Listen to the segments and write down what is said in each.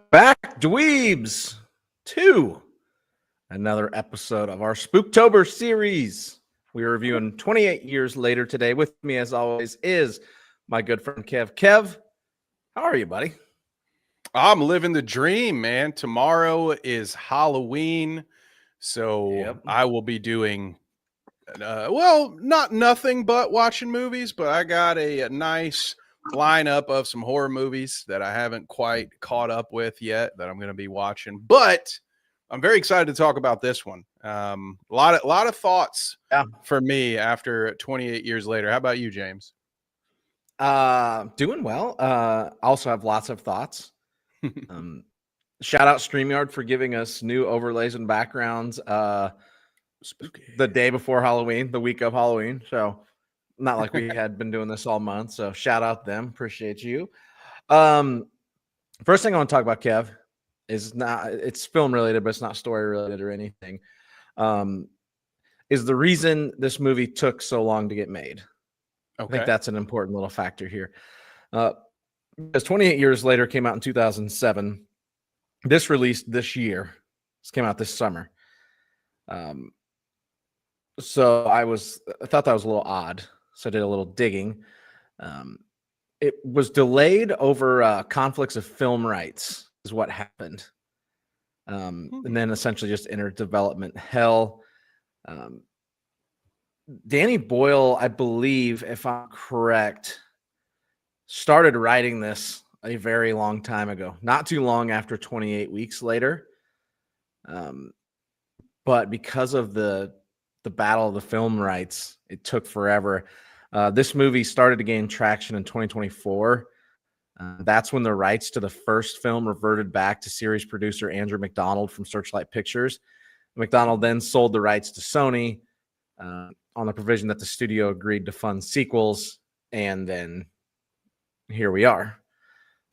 Back, dweebs, to another episode of our Spooktober series. We are reviewing 28 years later today. With me, as always, is my good friend Kev. Kev, how are you, buddy? I'm living the dream, man. Tomorrow is Halloween, so I will be doing, not nothing but watching movies, but I got a nice lineup of some horror movies that I haven't quite caught up with yet that I'm going to be watching. But I'm very excited to talk about this one. A lot of thoughts for me after 28 years later. How about you, James? Doing well. Also have lots of thoughts. Shout out StreamYard for giving us new overlays and backgrounds Spooky. The day before Halloween, the week of Halloween. So not like we had been doing this all month. So shout out them. Appreciate you. First thing I want to talk about, Kev, is it's film related, but it's not story related or anything. Is the reason this movie took so long to get made. Okay. I think that's an important little factor here. Because 28 years later came out in 2007. This released this year. This came out this summer. So I thought that was a little odd. So I did a little digging. It was delayed over conflicts of film rights is what happened. And then essentially just entered development hell. Danny Boyle, I believe, if I'm correct, started writing this a very long time ago, not too long after 28 weeks later. But because of the battle of the film rights, it took forever. This movie started to gain traction in 2024. That's when the rights to the first film reverted back to series producer Andrew McDonald from Searchlight Pictures. McDonald then sold the rights to Sony on the provision that the studio agreed to fund sequels, and then here we are.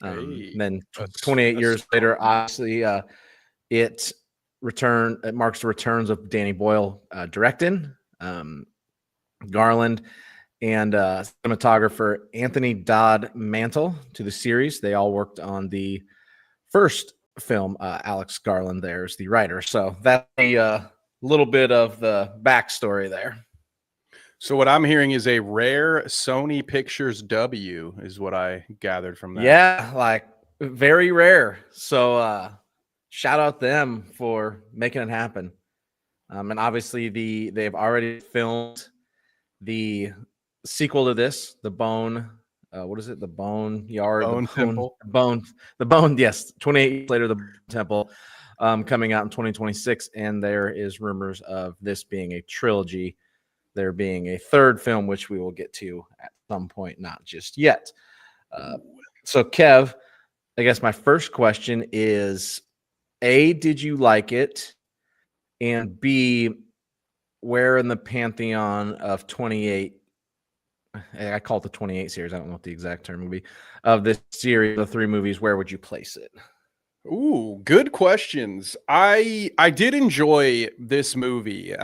Then 28 years later, obviously, it marks the returns of Danny Boyle directing, Garland, and cinematographer Anthony Dodd Mantle to the series. They all worked on the first film. Alex Garland there is the writer. So that's a little bit of the backstory there. So what I'm hearing is a rare Sony Pictures W is what I gathered from that. Yeah, like very rare. So shout out them for making it happen. And obviously they've already filmed the sequel to this, The Bone. What is it? The Bone Yard, Bone Temple. The Bone. Yes, 28 years later, The Bone Temple, coming out in 2026, and there is rumors of this being a trilogy. There being a third film, which we will get to at some point, not just yet. So, Kev, I guess my first question is, A, did you like it? And B, where in the pantheon of 28, I call it the 28 series, I don't know what the exact term would be, of this series of three movies, where would you place it? Ooh, good questions. I did enjoy this movie.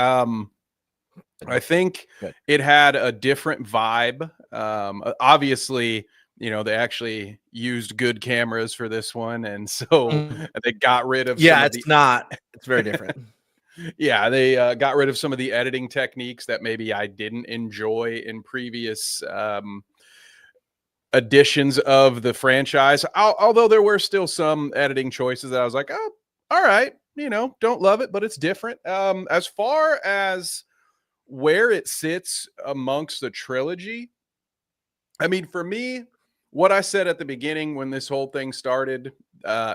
I think it had a different vibe. Obviously, they actually used good cameras for this one, and so they got rid of it's very different. Yeah, they got rid of some of the editing techniques that maybe I didn't enjoy in previous editions of the franchise. Although there were still some editing choices that I was like, oh, all right, don't love it, but it's different. As far as where it sits amongst the trilogy, I mean, for me, what I said at the beginning when this whole thing started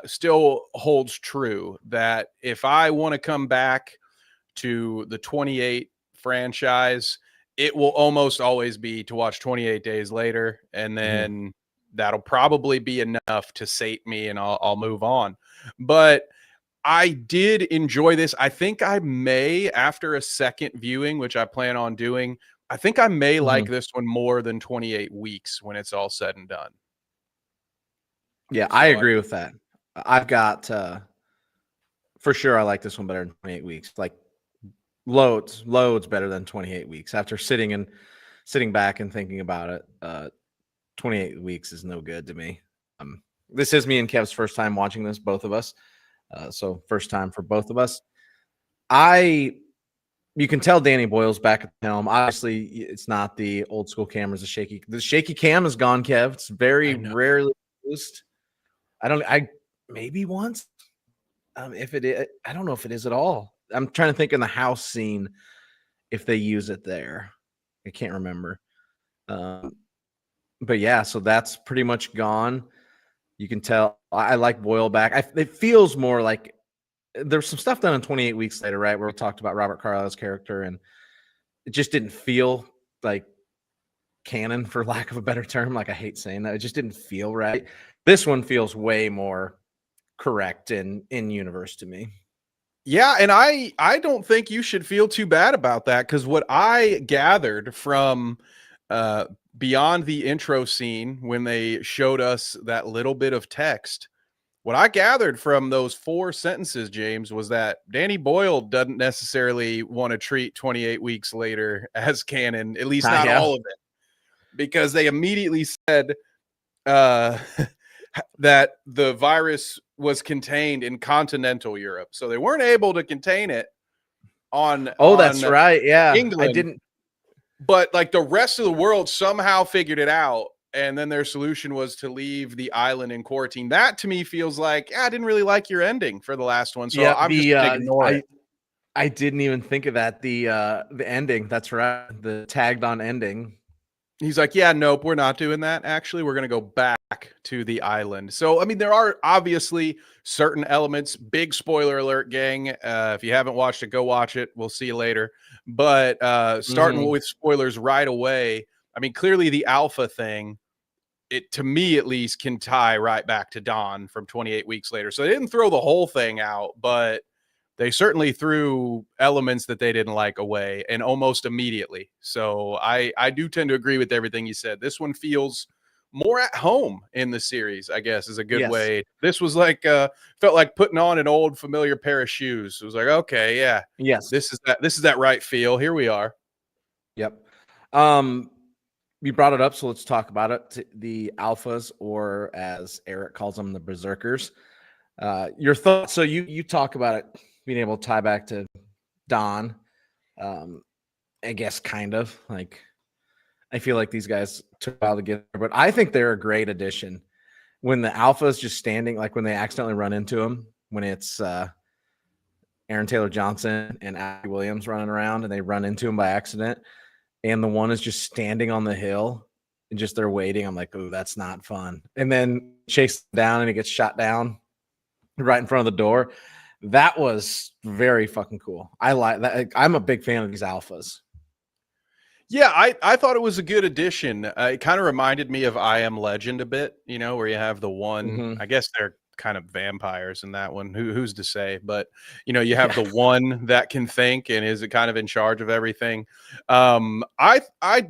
still holds true, that if I want to come back to the 28 franchise it will almost always be to watch 28 Days Later, and then that'll probably be enough to sate me, and I'll move on. But I did enjoy this. I think I may, after a second viewing, which I plan on doing, I think I may like this one more than 28 Weeks when it's all said and done. Yeah, I agree with that. I've got for sure I like this one better than 28 Weeks. Like loads better than 28 Weeks. After sitting back and thinking about it, 28 Weeks is no good to me. This is me and Kev's first time watching this, both of us. So first time for both of us. You can tell Danny Boyle's back at the helm. Obviously, it's not the old school cameras. The shaky cam is gone, Kev. It's very rarely used. I maybe once. If it is, I don't know if it is at all. I'm trying to think in the house scene if they use it there. I can't remember. But yeah, so that's pretty much gone. You can tell I like Boyle back. It feels more like there's some stuff done in 28 Weeks Later, right? Where we talked about Robert Carlyle's character, and it just didn't feel like canon, for lack of a better term. Like, I hate saying that. It just didn't feel right. This one feels way more correct and in universe to me. Yeah, and I don't think you should feel too bad about that, because what I gathered from beyond the intro scene when they showed us that little bit of text, what I gathered from those 4 sentences, James, was that Danny Boyle doesn't necessarily want to treat 28 Weeks Later as canon, at least not all of it, because they immediately said that the virus was contained in continental Europe. So they weren't able to contain it on that's right. Yeah. England. I didn't. But like the rest of the world somehow figured it out, and then their solution was to leave the island in quarantine. That to me feels like, I didn't really like your ending for the last one, so yeah, I'm just gonna ignore it. I didn't even think of that. The ending. That's right. The tagged on ending. He's like, yeah, nope, we're not doing that. Actually, we're going to go back to the island. So, I mean, there are obviously certain elements. Big spoiler alert, gang. If you haven't watched it, go watch it. We'll see you later. But starting with spoilers right away, I mean, clearly the alpha thing, it, to me at least, can tie right back to Dawn from 28 Weeks Later. So they didn't throw the whole thing out, but they certainly threw elements that they didn't like away, and almost immediately. So I do tend to agree with everything you said. This one feels more at home in the series, I guess, is a good way. This was like felt like putting on an old familiar pair of shoes. It was like, okay, yeah, this is that right feel. Here we are. Yep. You brought it up, so let's talk about it. The alphas, or as Eric calls them, the berserkers. Your thoughts. So you talk about it being able to tie back to Dawn. I guess kind of like, I feel like these guys took a while to get there, but I think they're a great addition. When the alpha is just standing, like when they accidentally run into him, when it's Aaron Taylor Johnson and Abby Williams running around and they run into him by accident, and the one is just standing on the hill and just they're waiting. I'm like, oh, that's not fun. And then chase down and he gets shot down right in front of the door. That was very fucking cool. I like that. I'm a big fan of these alphas. Yeah, I thought it was a good addition. It kind of reminded me of I Am Legend a bit, you know, where you have the one, I guess they're kind of vampires in that one. Who's to say? But, you know, you have the one that can think and is kind of in charge of everything. I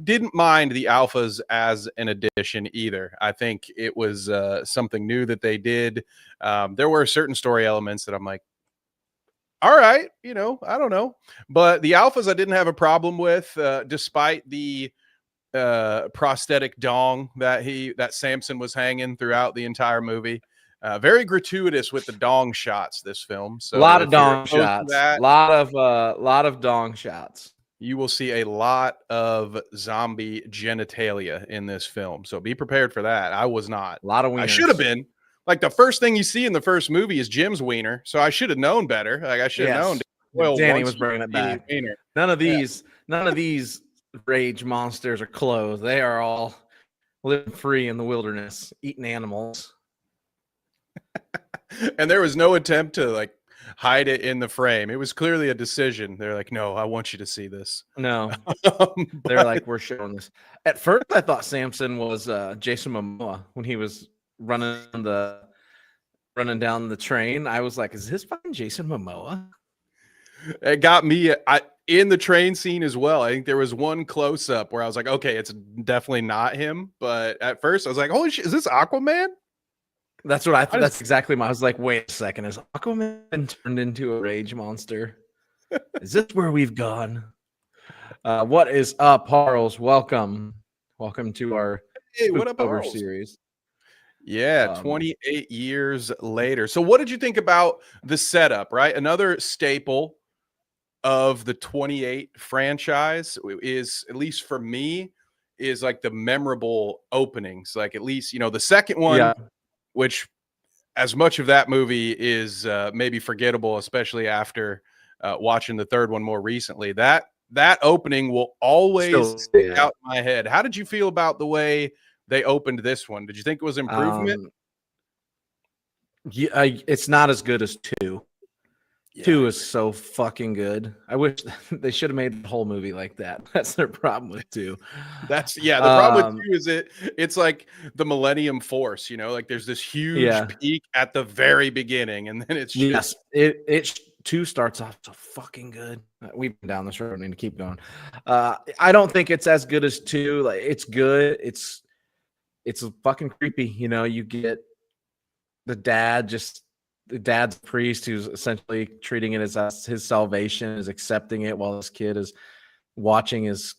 didn't mind the alphas as an addition either. I think it was something new that they did. There were certain story elements that I'm like, all right, you know, I don't know. But the alphas I didn't have a problem with, despite the prosthetic dong that Samson was hanging throughout the entire movie. Very gratuitous with the dong shots, this film. So a lot of dong shots. A lot of dong shots. You will see a lot of zombie genitalia in this film. So be prepared for that. I was not. A lot of wieners. I should have been. Like, the first thing you see in the first movie is Jim's wiener, so I should have known better. Like, I should have known. Well, Danny was bringing it back. None of these rage monsters are clothed. They are all living free in the wilderness, eating animals. And there was no attempt to like hide it in the frame. It was clearly a decision. They're like, no, I want you to see this. No, they're like, we're showing this. At first, I thought Samson was Jason Momoa when he was running down the train. I was like, is this fucking Jason Momoa? It got me in the train scene as well. I think there was one close up where I was like, okay, it's definitely not him. But at first I was like, holy shit, is this Aquaman? That's what I thought. That's exactly my. I was like, wait a second, is Aquaman turned into a rage monster? Is this where we've gone? What is up, Harles? Welcome to our Spooktober series. Yeah, 28 years later. So what did you think about the setup, right? Another staple of the 28 franchise is, at least for me, is like the memorable openings. Like, at least, you know, the second one, which as much of that movie is maybe forgettable, especially after watching the third one more recently, that opening will always stick out in my head. How did you feel about the way they opened this one? Did you think it was improvement? Yeah, it's not as good as 2. Yeah, 2 is so fucking good. I wish they should have made the whole movie like that. That's their problem with 2. That's the problem with 2 is it's like the Millennium Force, you know, like there's this huge peak at the very beginning, and then it's just it 2 starts off so fucking good. We've been down this road, need to keep going. I don't think it's as good as 2. Like, it's good. It's fucking creepy. You know, you get the dad's priest who's essentially treating it as his salvation, is accepting it, while this kid is watching his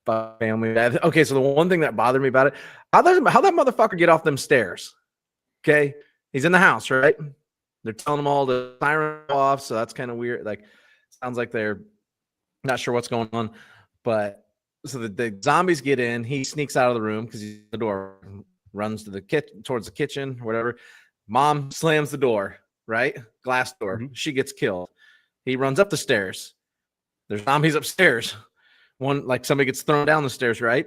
family. Okay, so the one thing that bothered me about it, how that motherfucker get off them stairs? Okay, he's in the house, right? They're telling him all the siren off, so that's kind of weird. Like, sounds like they're not sure what's going on. But so the zombies get in. He sneaks out of the room because he's at the door, runs to the towards the kitchen, or whatever. Mom slams the door, right? Glass door. Mm-hmm. She gets killed. He runs up the stairs. There's zombies upstairs. One, like, somebody gets thrown down the stairs, right?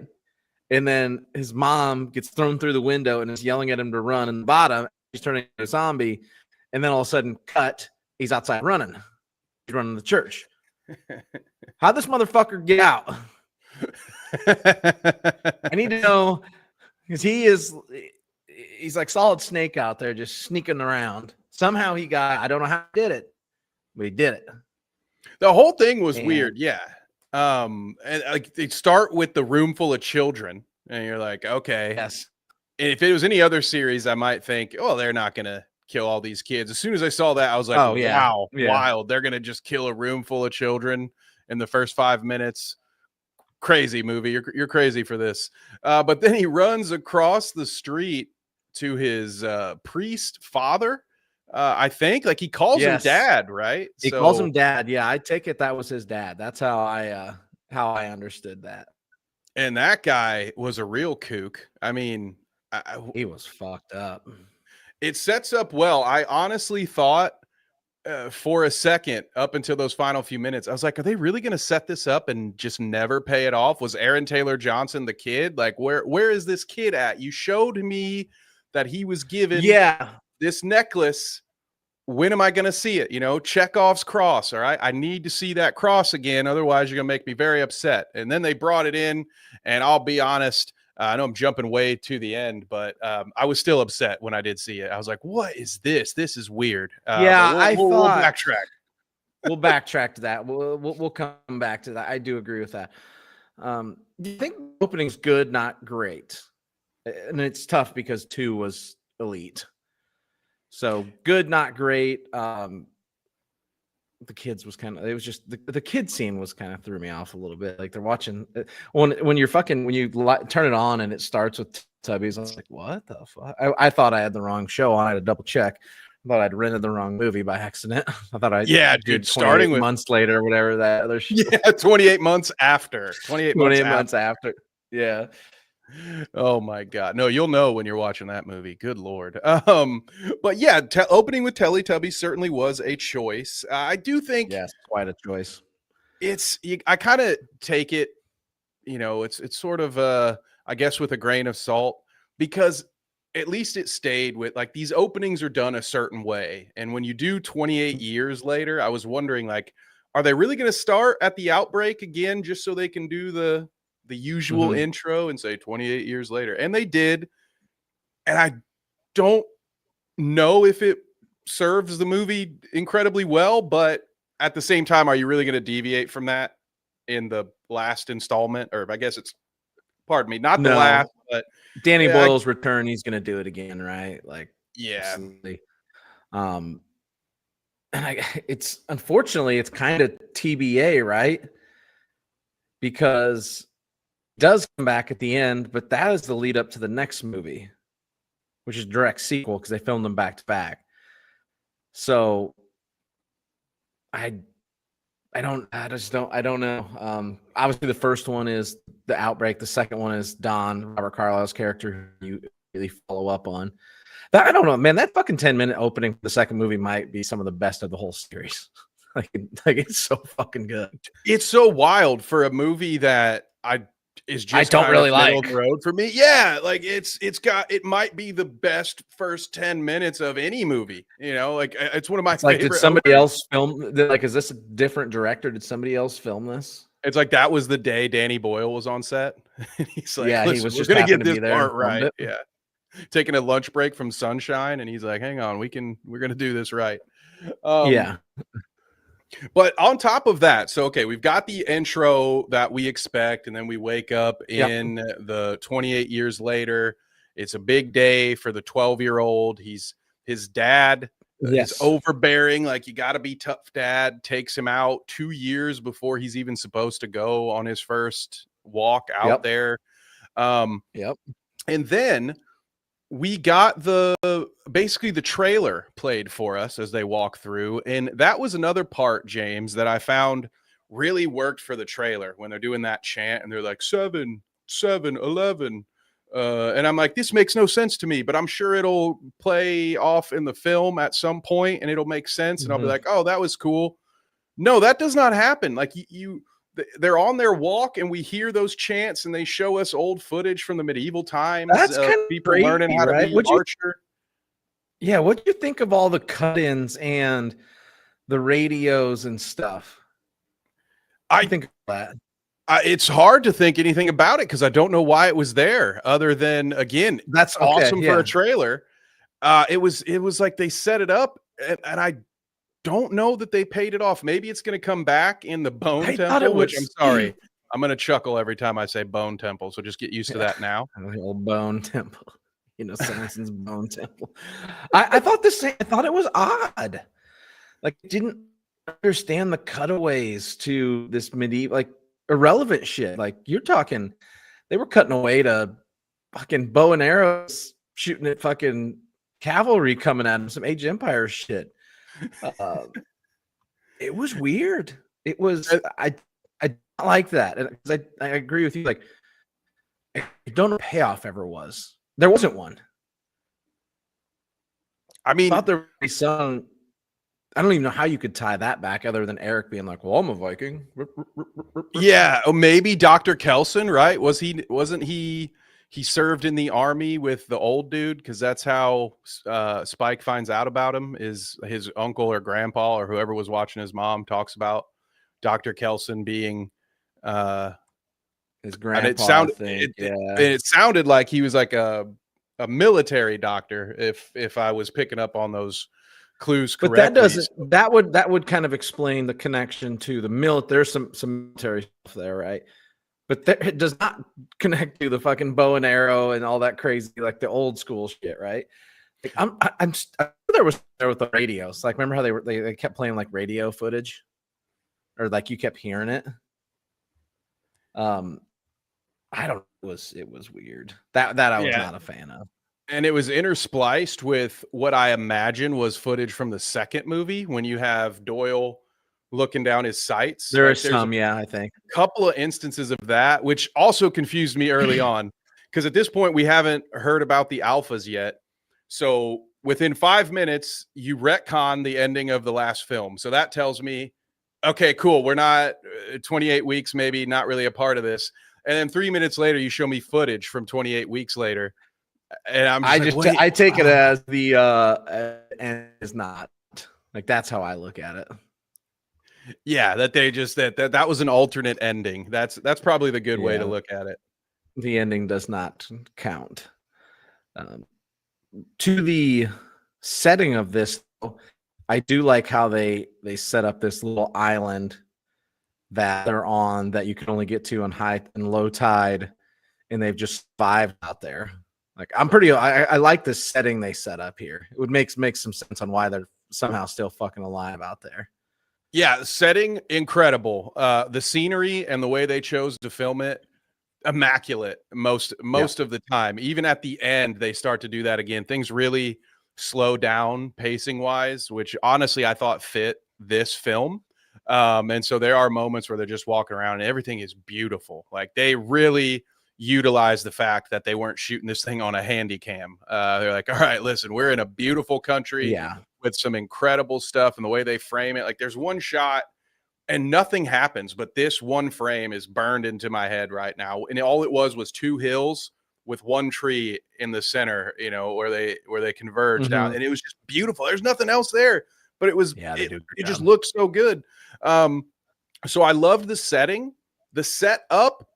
And then his mom gets thrown through the window and is yelling at him to run. And the bottom, he's turning into a zombie. And then all of a sudden, cut, he's outside running. He's running to the church. How'd this motherfucker get out? I need to know, because he's like Solid Snake out there just sneaking around. Somehow he got, I don't know how he did it, but he did it. The whole thing was weird. Yeah. And like, they start with the room full of children, and you're like, okay. Yes. And if it was any other series, I might think, oh, they're not going to kill all these kids. As soon as I saw that, I was like, wow, wild. They're going to just kill a room full of children in the first 5 minutes. Crazy movie. You're crazy for this. But then he runs across the street to his priest father. I think, like, he calls him dad, right? He calls him dad. Yeah, I take it that was his dad. That's how I understood that. And that guy was a real kook. I mean, he was fucked up. It sets up well. I honestly thought for a second, up until those final few minutes, I was like, are they really going to set this up and just never pay it off? Was Aaron Taylor Johnson the kid? Like, where is this kid at? You showed me that he was given this necklace. When am I going to see it? You know, Chekhov's cross. All right. I need to see that cross again. Otherwise, you're going to make me very upset. And then they brought it in. And I'll be honest, I know I'm jumping way to the end, but I was still upset when I did see it. I was like, what is this? This is weird. We'll backtrack. We'll backtrack to that. We'll come back to that. I do agree with that. Do you think the opening's good, not great? And it's tough because 2 was elite. So good, not great. The kids was kind of, it was just the kid scene was kind of threw me off a little bit. Like, they're watching when you turn it on and it starts with Tubbies. I was like, what the fuck? I thought I had the wrong show on. I had to double check. I thought I'd rented the wrong movie by accident. I thought dude, starting with months later or whatever that other show. Yeah, 28 months after. 28 months after. Yeah. Oh my God. No, you'll know when you're watching that movie. Good Lord. But yeah, opening with Teletubbies certainly was a choice. I do think, yes, quite a choice. I kind of take it, you know, it's sort of I guess with a grain of salt, because at least it stayed with like these openings are done a certain way. And when you do 28 years later, I was wondering like, are they really going to start at the outbreak again just so they can do the usual intro and say 28 years later? And they did. And I don't know if it serves the movie incredibly well, but at the same time, are you really going to deviate from that in the last installment? Or I guess it's, pardon me, not the last, but Danny Boyle's return, he's going to do it again, right? Like, yeah. Absolutely. And it's unfortunately it's kind of TBA, right? Because it does come back at the end, but that is the lead up to the next movie, which is direct sequel because they filmed them back to back. So I don't know. Obviously the first one is the outbreak. The second one is Don, Robert Carlyle's character, who you really follow up on. But I don't know, man. That fucking 10-minute opening for the second movie might be some of the best of the whole series. like it's so fucking good. It's so wild for a movie that is just I don't really like the road for me. Yeah, like it might be the best first 10 minutes of any movie. You know, like it's one of my favorite. Did somebody else film? Like, is this a different director? Did somebody else film this? It's like that was the day Danny Boyle was on set. He's like, yeah, he was just gonna get this part right. Yeah, taking a lunch break from Sunshine, and he's like, "Hang on, we're gonna do this right." Yeah. But on top of that, so okay, we've got the intro that we expect, and then we wake up in the 28 years later. It's a big day for the 12-year-old. His dad is overbearing, like you got to be tough. Dad takes him out 2 years before he's even supposed to go on his first walk out there. And then we got basically the trailer played for us as they walk through. And that was another part, James, that I found really worked for the trailer when they're doing that chant and they're like 7, 7, 11. And I'm like, this makes no sense to me, but I'm sure it'll play off in the film at some point and it'll make sense. And I'll be like, oh, that was cool. No, that does not happen. Like they're on their walk and we hear those chants and they show us old footage from the medieval times. That's kind of people learning how to be an archer. What do you think of all the cut-ins and the radios and stuff? I think of that. It's hard to think anything about it because I don't know why it was there other than, again, that's awesome for a trailer. It was like they set it up and I don't know that they paid it off. Maybe it's going to come back in the Bone Temple, which I'm sorry. I'm going to chuckle every time I say Bone Temple. So just get used to that now. The old Bone Temple, Samson's Bone Temple. I thought it was odd. Like, didn't understand the cutaways to this medieval, like irrelevant shit. Like you're talking, they were cutting away to fucking bow and arrows, shooting at fucking cavalry coming at them, some Age of Empires shit. It was weird. It was I don't like that, and I agree with you. Like, I don't know what payoff ever was. There wasn't one. I mean, I thought there would be some. I don't even know how you could tie that back other than Eric being like, "Well, I'm a Viking." Yeah, or maybe Dr. Kelson, right? Wasn't he? He served in the army with the old dude because that's how Spike finds out about him. Is his uncle or grandpa or whoever was watching his mom talks about Dr. Kelson being his grandpa. And it sounded like he was like a military doctor. If I was picking up on those clues correctly, but that would kind of explain the connection to the military. There's some military stuff there, right? But it does not connect to the fucking bow and arrow and all that crazy, like the old school shit, right? Like I there was there with the radios. Like, remember how they kept playing like radio footage, or like you kept hearing it. I don't. It was weird. That I was not a fan of. And it was interspliced with what I imagine was footage from the second movie when you have Doyle looking down his sights. There are some, I think. A couple of instances of that, which also confused me early on, because at this point we haven't heard about the alphas yet. So within 5 minutes, you retcon the ending of the last film. So that tells me, okay, cool, we're not 28 weeks, maybe not really a part of this. And then 3 minutes later, you show me footage from 28 weeks later. And I'm just I take it as the and is not like that's how I look at it. Yeah, that they just that was an alternate ending. That's probably the good way to look at it. The ending does not count. To the setting of this, I do like how they set up this little island that they're on that you can only get to on high and low tide, and they've just survived out there. Like I like the setting they set up here. It would make some sense on why they're somehow still fucking alive out there. Yeah, setting incredible. The scenery and the way they chose to film it, immaculate most of the time. Even at the end, they start to do that again. Things really slow down pacing wise, which honestly I thought fit this film. And so there are moments where they're just walking around and everything is beautiful. Like they really utilize the fact that they weren't shooting this thing on a handy cam. They're like, all right, listen, we're in a beautiful country with some incredible stuff, and the way they frame it, like there's one shot and nothing happens, but this one frame is burned into my head right now. And all it was two hills with one tree in the center, you know, where they converged out, and it was just beautiful. There's nothing else there, but it just looked so good. So I loved the setting. The setup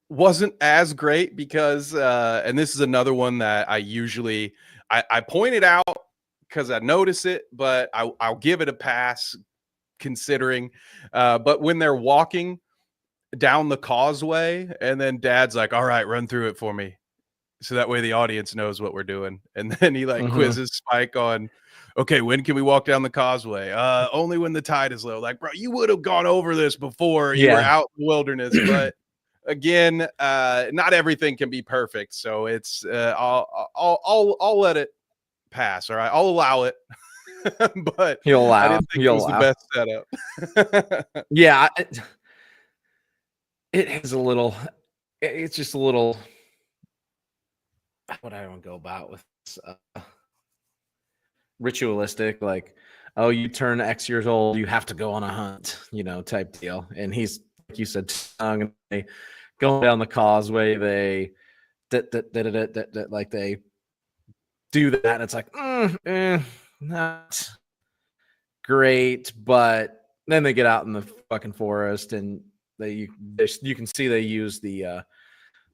wasn't as great because and this is another one that I pointed out because I notice it, but I'll give it a pass considering. But when they're walking down the causeway and then Dad's like, all right, run through it for me, so that way the audience knows what we're doing, and then he like quizzes Spike on, okay, when can we walk down the causeway? Only when the tide is low. Like, bro, you would have gone over this before you were out in the wilderness. But again, not everything can be perfect, so it's I'll let it pass. All right, I'll allow it. But I didn't think it was the best setup. Yeah, it is a little. It's just a little. What I don't go about with this, ritualistic, like, oh, you turn X years old, you have to go on a hunt, you know, type deal. And he's, like you said, they going down the causeway, they like they do that, and it's like not great, but then they get out in the fucking forest, and you can see they use the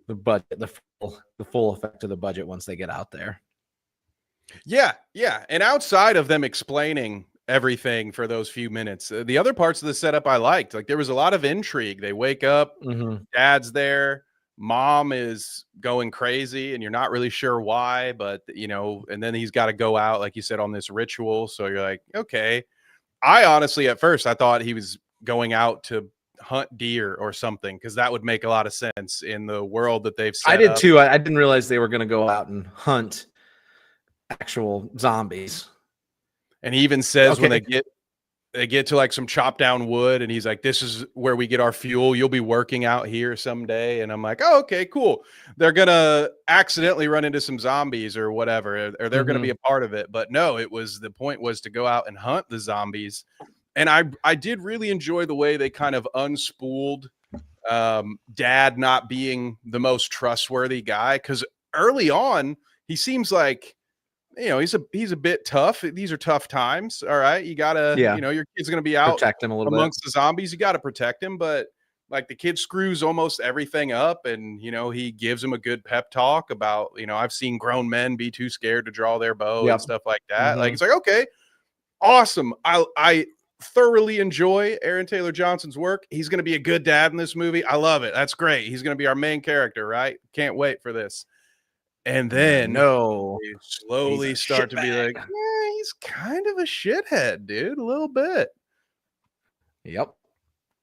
budget, the full effect of the budget once they get out there. Yeah. And outside of them explaining everything for those few minutes, the other parts of the setup I liked. Like there was a lot of intrigue. They wake up, Dad's there, Mom is going crazy, and you're not really sure why, but you know, and then he's got to go out, like you said, on this ritual. So you're like, okay. I honestly, at first, I thought he was going out to hunt deer or something, because that would make a lot of sense in the world that they've set I did up. too. I didn't realize they were going to go out and hunt actual zombies. And he even says when they get to like some chopped down wood, and he's like, this is where we get our fuel. You'll be working out here someday. And I'm like, oh, okay, cool. They're going to accidentally run into some zombies or whatever, or they're going to be a part of it. But no, the point was to go out and hunt the zombies. And I did really enjoy the way they kind of unspooled Dad not being the most trustworthy guy. Because early on, he seems like, you know, he's a bit tough. These are tough times. All right. You gotta, you know, your kid's gonna be out protect him a little amongst bit. the zombies. You gotta protect him. But like the kid screws almost everything up, and you know, he gives him a good pep talk about, you know, I've seen grown men be too scared to draw their bow and stuff like that. Like it's like, okay, awesome. I thoroughly enjoy Aaron Taylor Johnson's work. He's gonna be a good dad in this movie. I love it. That's great. He's gonna be our main character, right? Can't wait for this. And then you slowly start to be like, yeah, he's kind of a shithead, dude, a little bit. Yep.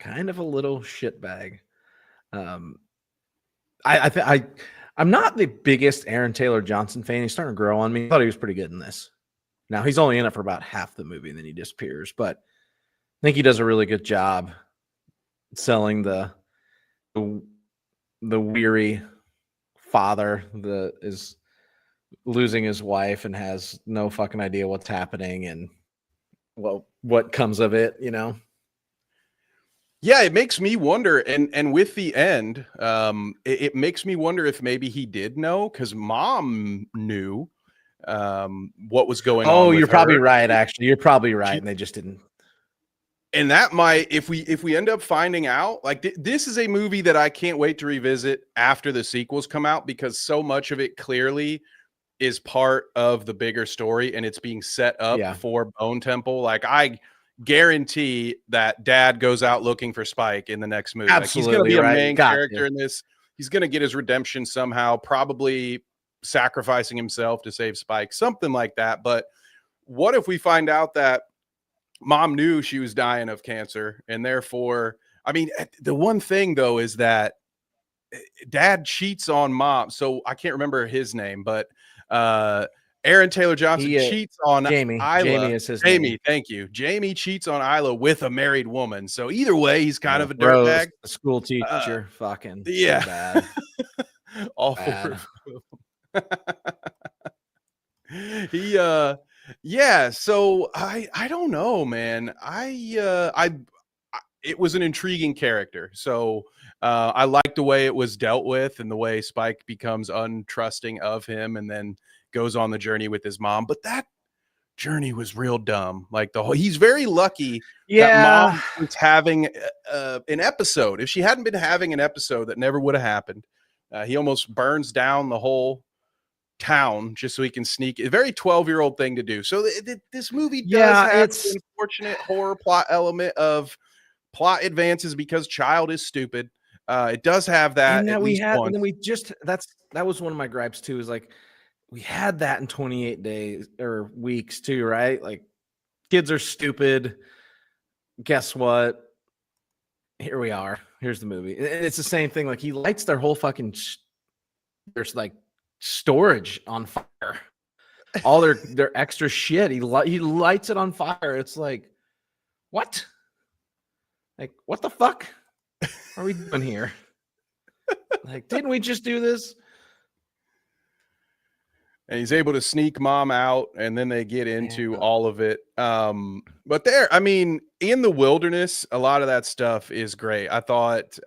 Kind of a little shitbag. I'm not the biggest Aaron Taylor Johnson fan. He's starting to grow on me. I thought he was pretty good in this. Now he's only in it for about half the movie and then he disappears, but I think he does a really good job selling the weary father that is losing his wife and has no fucking idea what's happening and what comes of it, you know. Yeah, it makes me wonder, and with the end, it makes me wonder if maybe he did know, because mom knew what was going Oh, on with you're probably her. right. Actually, you're probably right, She, and they just didn't. and that might, if we end up finding out, like this is a movie that I can't wait to revisit after the sequels come out, because so much of it clearly is part of the bigger story, and it's being set up Yeah, for Bone Temple. Like I guarantee that dad goes out looking for Spike in the next movie. Like he's going to absolutely be a right. main Got character to. in this. He's going to get his redemption somehow, probably sacrificing himself to save Spike, something like that. But what if we find out that mom knew she was dying of cancer, and therefore, I mean, the one thing though is that dad cheats on mom. So I can't remember his name, but uh Aaron Taylor Johnson He cheats on Jamie. Jamie Isla. is his Jamie, name. thank you. Jamie cheats on Isla with a married woman. So either way, he's kind Yeah, of a gross. dirtbag. The school Uh, teacher, fucking so yeah. bad. Awful Bad. he yeah, so I don't know, man. It was an intriguing character. So I like the way it was dealt with, and the way Spike becomes untrusting of him and then goes on the journey with his mom. But that journey was real dumb. Like he's very lucky that mom Yeah. was having an episode. If she hadn't been having an episode, that never would have happened. He almost burns down the whole town just so he can sneak. A very 12-year-old thing to do. So this movie does Yeah, have it's the unfortunate horror plot element of plot advances because child is stupid. It does have that and at that we least had, and once. then we just that was one of my gripes too. Is like we had that in 28 days or weeks too, right? Like kids are stupid. Guess what? Here we are. Here's the movie. It's the same thing. Like he lights their whole fucking there's like storage on fire. All their extra shit. He lights it on fire. It's like what? Like what the fuck are we doing here? Like didn't we just do this? And he's able to sneak mom out, and then they get into Yeah. all of it. But I mean, in the wilderness, a lot of that stuff is great. I thought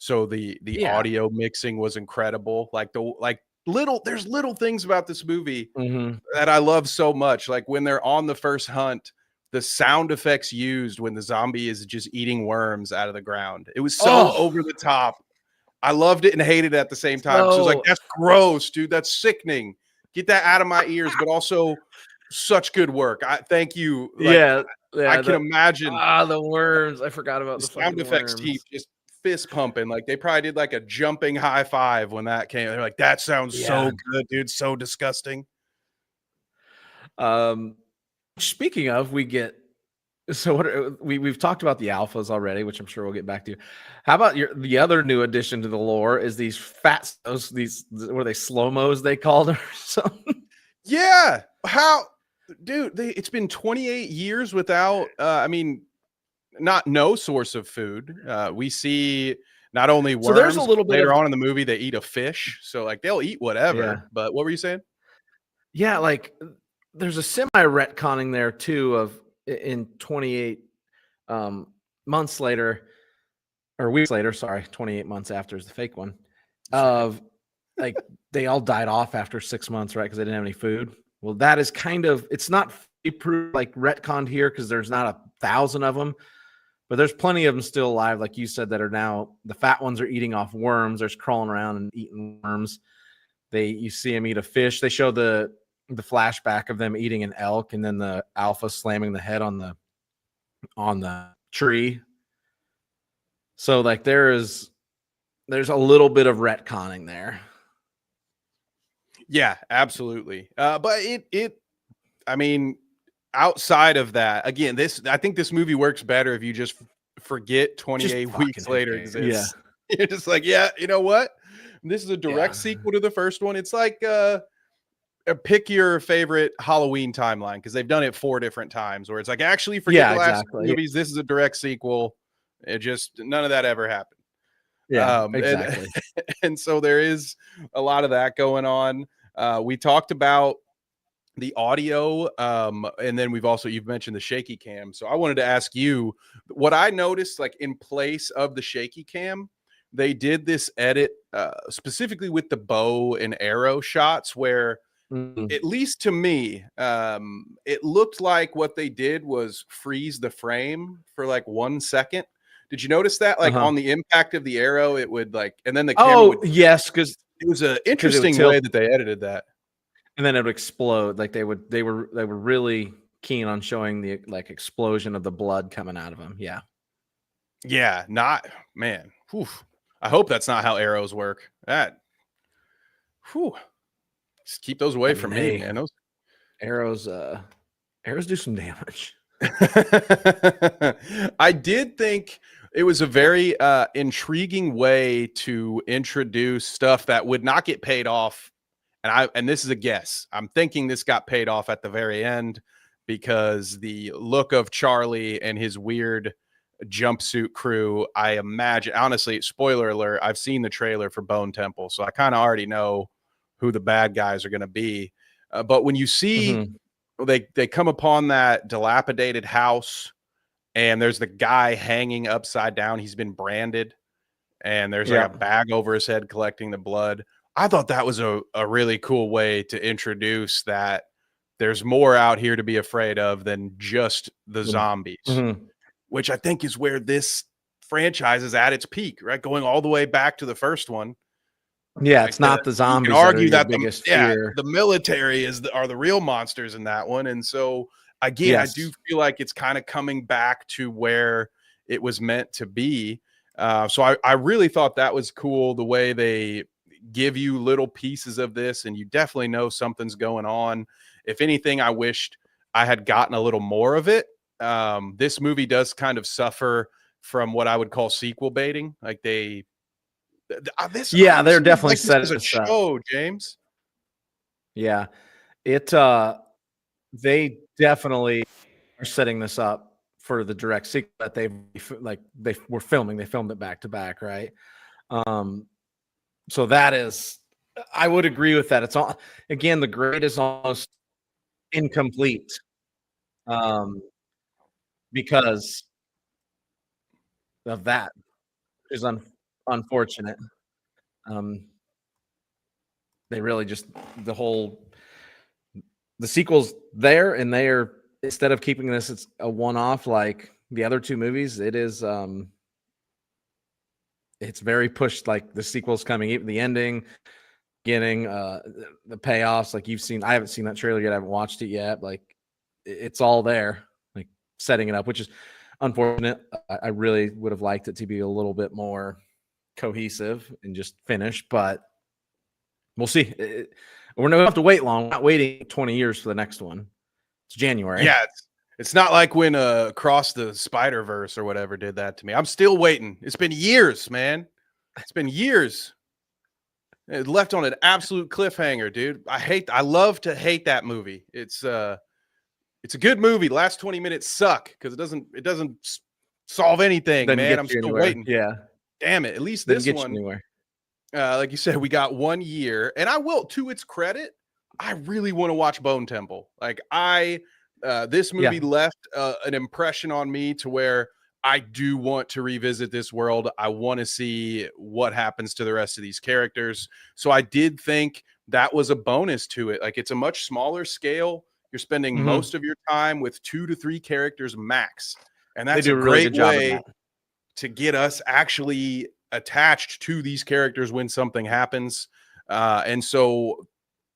so the Yeah. audio mixing was incredible. Like there's little things about this movie Mhm. that I love so much. Like when they're on the first hunt, the sound effects used when the zombie is just eating worms out of the ground. It was so over the top. I loved it and hated it at the same time. So it was like, So that's gross, dude. That's sickening. Get that out of my ears. But also, such good work. I thank you. Like yeah, I yeah. can imagine The worms. I forgot about the the sound fucking effects team worms. just fist pumping. Like they probably did like a jumping high five when that came. They're like, that sounds Yeah. so good, dude. So disgusting. Um, Speaking of, we get so we've talked about the alphas already, which I'm sure we'll get back to. How about the other new addition to the lore is these these what are they, slow-mos they called or something? Yeah. How, dude, it's been 28 years without I mean, not no source of food. We see not only So there's a worms, little but bit of later on in the movie they eat a fish. So like they'll eat yeah. whatever. But what were you saying? Yeah, like there's a semi retconning there too of in 28 months later or weeks later, sorry, 28 months after is the fake one. Of like they all died off after 6 months, right? Because they didn't have any food. Well, that is kind of, it's not proof like retconned here because there's not 1,000 of them, but there's plenty of them still alive, like you said, that are now the fat ones are eating off worms. There's crawling around and eating worms. You see them eat a fish. They show the flashback of them eating an elk and then the alpha slamming the head on the tree. So like there's a little bit of retconning there. Yeah, absolutely. But I mean, outside of that, again, I think this movie works better if you just forget 28 weeks later exists. Yeah. You're just like, yeah, you know what? This is a direct sequel to the first one. It's like pick your favorite Halloween timeline because they've done it 4 different times where it's like, actually forget the last movies. This is a direct sequel. It just none of that ever happened. Yeah, exactly. And so there is a lot of that going on. We talked about the audio, and then you've mentioned the shaky cam. So I wanted to ask you what I noticed, like in place of the shaky cam, they did this edit specifically with the bow and arrow shots where, at least to me, it looked like what they did was freeze the frame for like 1 second. Did you notice that? Like on the impact of the arrow, it would like, and then the camera would. Yes, because It was an it would interesting tilt way that they edited that. and then it would explode. Like they were really keen on showing the like explosion of the blood coming out of him. Yeah. Yeah, not man. Whew. I hope that's not how arrows work. That. Whew. Just keep those away from me, man. Those arrows do some damage. I did think it was a very intriguing way to introduce stuff that would not get paid off. And this is a guess. I'm thinking this got paid off at the very end because the look of Charlie and his weird jumpsuit crew, I imagine, honestly, spoiler alert, I've seen the trailer for Bone Temple, so I kind of already know who the bad guys are going to be. But when you see they come upon that dilapidated house and there's the guy hanging upside down, he's been branded, and there's like a bag over his head collecting the blood. I thought that was a really cool way to introduce that there's more out here to be afraid of than just the zombies, which I think is where this franchise is at its peak, right? Going all the way back to the first one. Yeah, like it's not the zombies. You can argue that biggest fear. The military are the real monsters in that one. And so again, I do feel like it's kind of coming back to where it was meant to be. So I really thought that was cool, the way they give you little pieces of this, and you definitely know something's going on. If anything, I wished I had gotten a little more of it. This movie does kind of suffer from what I would call sequel baiting. Like they're definitely like set as a show, James. Yeah, they definitely are setting this up for the direct sequel that they were filming. They filmed it back to back, right? So that is, I would agree with that. It's all, again, the grade is almost incomplete, because of that, is unfortunate. They really just, the sequel's there, and they are, instead of keeping this, it's a one-off like the other two movies. It is, it's very pushed. Like the sequel's coming, even the ending, getting the payoffs. Like you've seen, I haven't seen that trailer yet. I haven't watched it yet. Like it's all there, like setting it up, which is unfortunate. I really would have liked it to be a little bit more cohesive and just finish, but we'll see. We're not going to have to wait long. We're not waiting 20 years for the next one. It's January. Yeah, it's not like when Across the Spider-Verse or whatever did that to me. I'm still waiting. It's been years, man. It's been years. It left on an absolute cliffhanger, dude. I love to hate that movie. It's a good movie. Last 20 minutes suck because it doesn't solve anything, man. I'm still waiting. Yeah. Damn it. At least this one. Like you said, we got 1 year, and I will, to its credit, I really want to watch Bone Temple. Like this movie left an impression on me to where I do want to revisit this world. I want to see what happens to the rest of these characters. So I did think that was a bonus to it. Like it's a much smaller scale. You're spending most of your time with 2 to 3 characters max. And that's a great way to get us actually attached to these characters when something happens. And so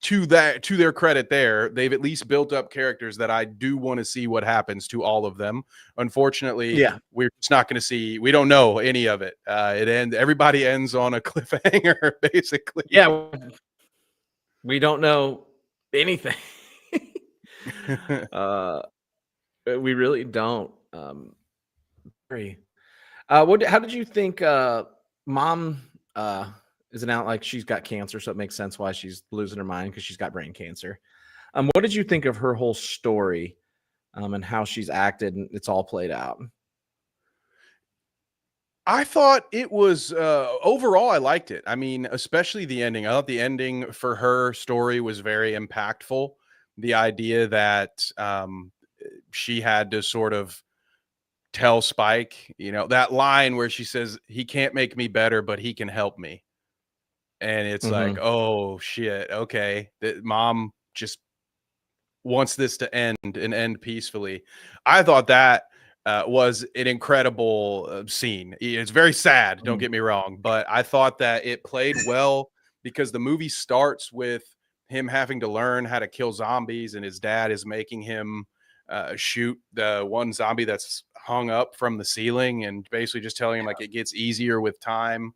to their credit there, they've at least built up characters that I do want to see what happens to all of them. Unfortunately, we're just not going to see, we don't know any of it. Everybody ends on a cliffhanger, basically. Yeah. We don't know anything. We really don't. How did you think Mom isn't out, like she's got cancer, so it makes sense why she's losing her mind, because she's got brain cancer. What did you think of her whole story, and how she's acted and it's all played out? I thought it was overall, I liked it. I mean, especially the ending. I thought the ending for her story was very impactful. the idea that she had to sort of tell Spike, that line where she says, "He can't make me better, but he can help me." And it's like, oh shit, okay, that mom just wants this to end and end peacefully. I thought that was an incredible scene. It's very sad, don't get me wrong, but I thought that it played well because the movie starts with him having to learn how to kill zombies, and his dad is making him shoot the one zombie that's hung up from the ceiling, and basically just telling him like it gets easier with time.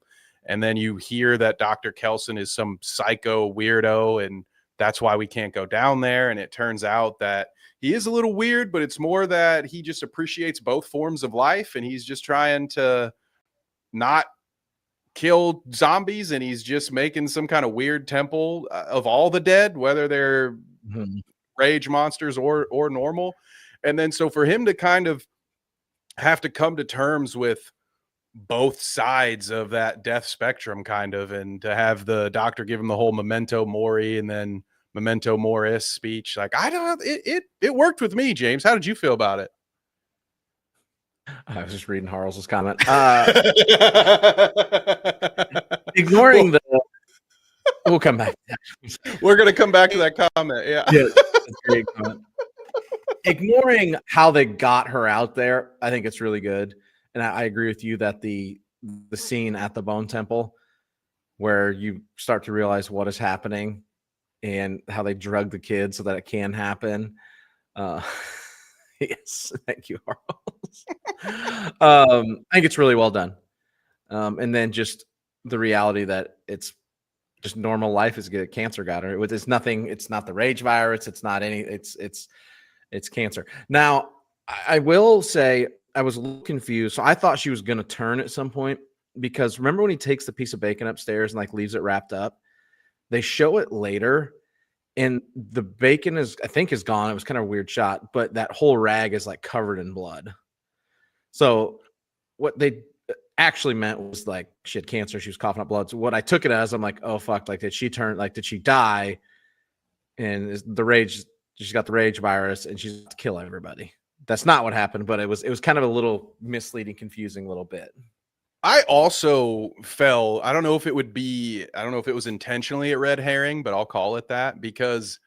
And then you hear that Dr. Kelson is some psycho weirdo, and that's why we can't go down there. And it turns out that he is a little weird, but it's more that he just appreciates both forms of life, and he's just trying to not kill zombies, and he's just making some kind of weird temple of all the dead, whether they're rage monsters or normal. And then so for him to kind of have to come to terms with both sides of that death spectrum kind of, and to have the doctor give him the whole memento mori and then memento moris speech, like, I don't know, it worked with me. James, how did you feel about it? I was just reading Harles's comment. Ignoring the we'll come back. We're gonna come back to that comment. Yeah. That's a great comment. Ignoring how they got her out there, I think it's really good. And I agree with you that the scene at the Bone Temple, where you start to realize what is happening and how they drug the kid so that it can happen. Yes, thank you, Harles. I think it's really well done. And then just the reality that it's just normal life is good. Cancer got her. It's nothing. It's not the rage virus. It's not any. It's cancer. Now, I will say I was a little confused. So I thought she was going to turn at some point, because remember when he takes the piece of bacon upstairs and like leaves it wrapped up? They show it later, and the bacon is gone. It was kind of a weird shot, but that whole rag is like covered in blood. So what they actually meant was like she had cancer. She was coughing up blood. So what I took it as, I'm like, oh fuck, like did she die? And the rage, she's got the rage virus and she's to kill everybody. That's not what happened, but it was kind of a little misleading, confusing little bit. I also I don't know if it was intentionally a red herring, but I'll call it that, because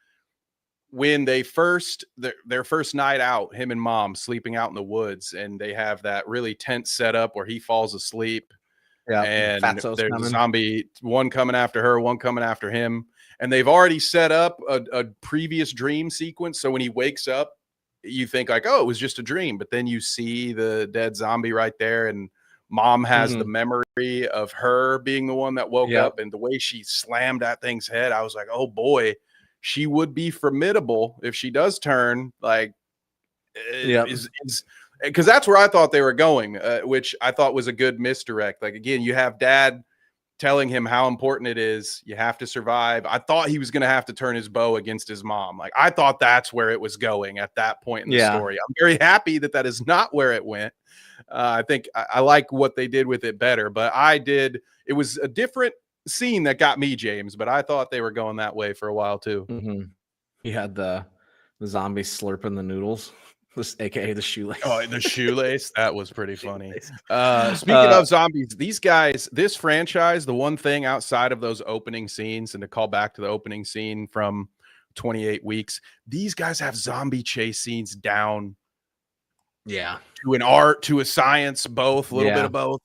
when they their first night out, him and mom sleeping out in the woods, and they have that really tense setup where he falls asleep, and there's a zombie, one coming after her, one coming after him, and they've already set up a previous dream sequence. So when he wakes up, you think like, oh, it was just a dream, but then you see the dead zombie right there, and mom has the memory of her being the one that woke up, and the way she slammed that thing's head, I was like, oh boy, she would be formidable if she does turn. Like, because that's where I thought they were going, which I thought was a good misdirect. Like, again, you have dad telling him how important it is. You have to survive. I thought he was going to have to turn his bow against his mom. Like, I thought that's where it was going at that point in the story. I'm very happy that is not where it went. I think I like what they did with it better, but it was a different scene that got me, James, but I thought they were going that way for a while too. He had the zombie slurping the noodles. AKA the shoelace. Oh, the shoelace. That was pretty funny. Speaking of zombies, these guys, this franchise, the one thing outside of those opening scenes, and to call back to the opening scene from 28 Weeks, these guys have zombie chase scenes down. Yeah. To an art, to a science, both, a little bit of both.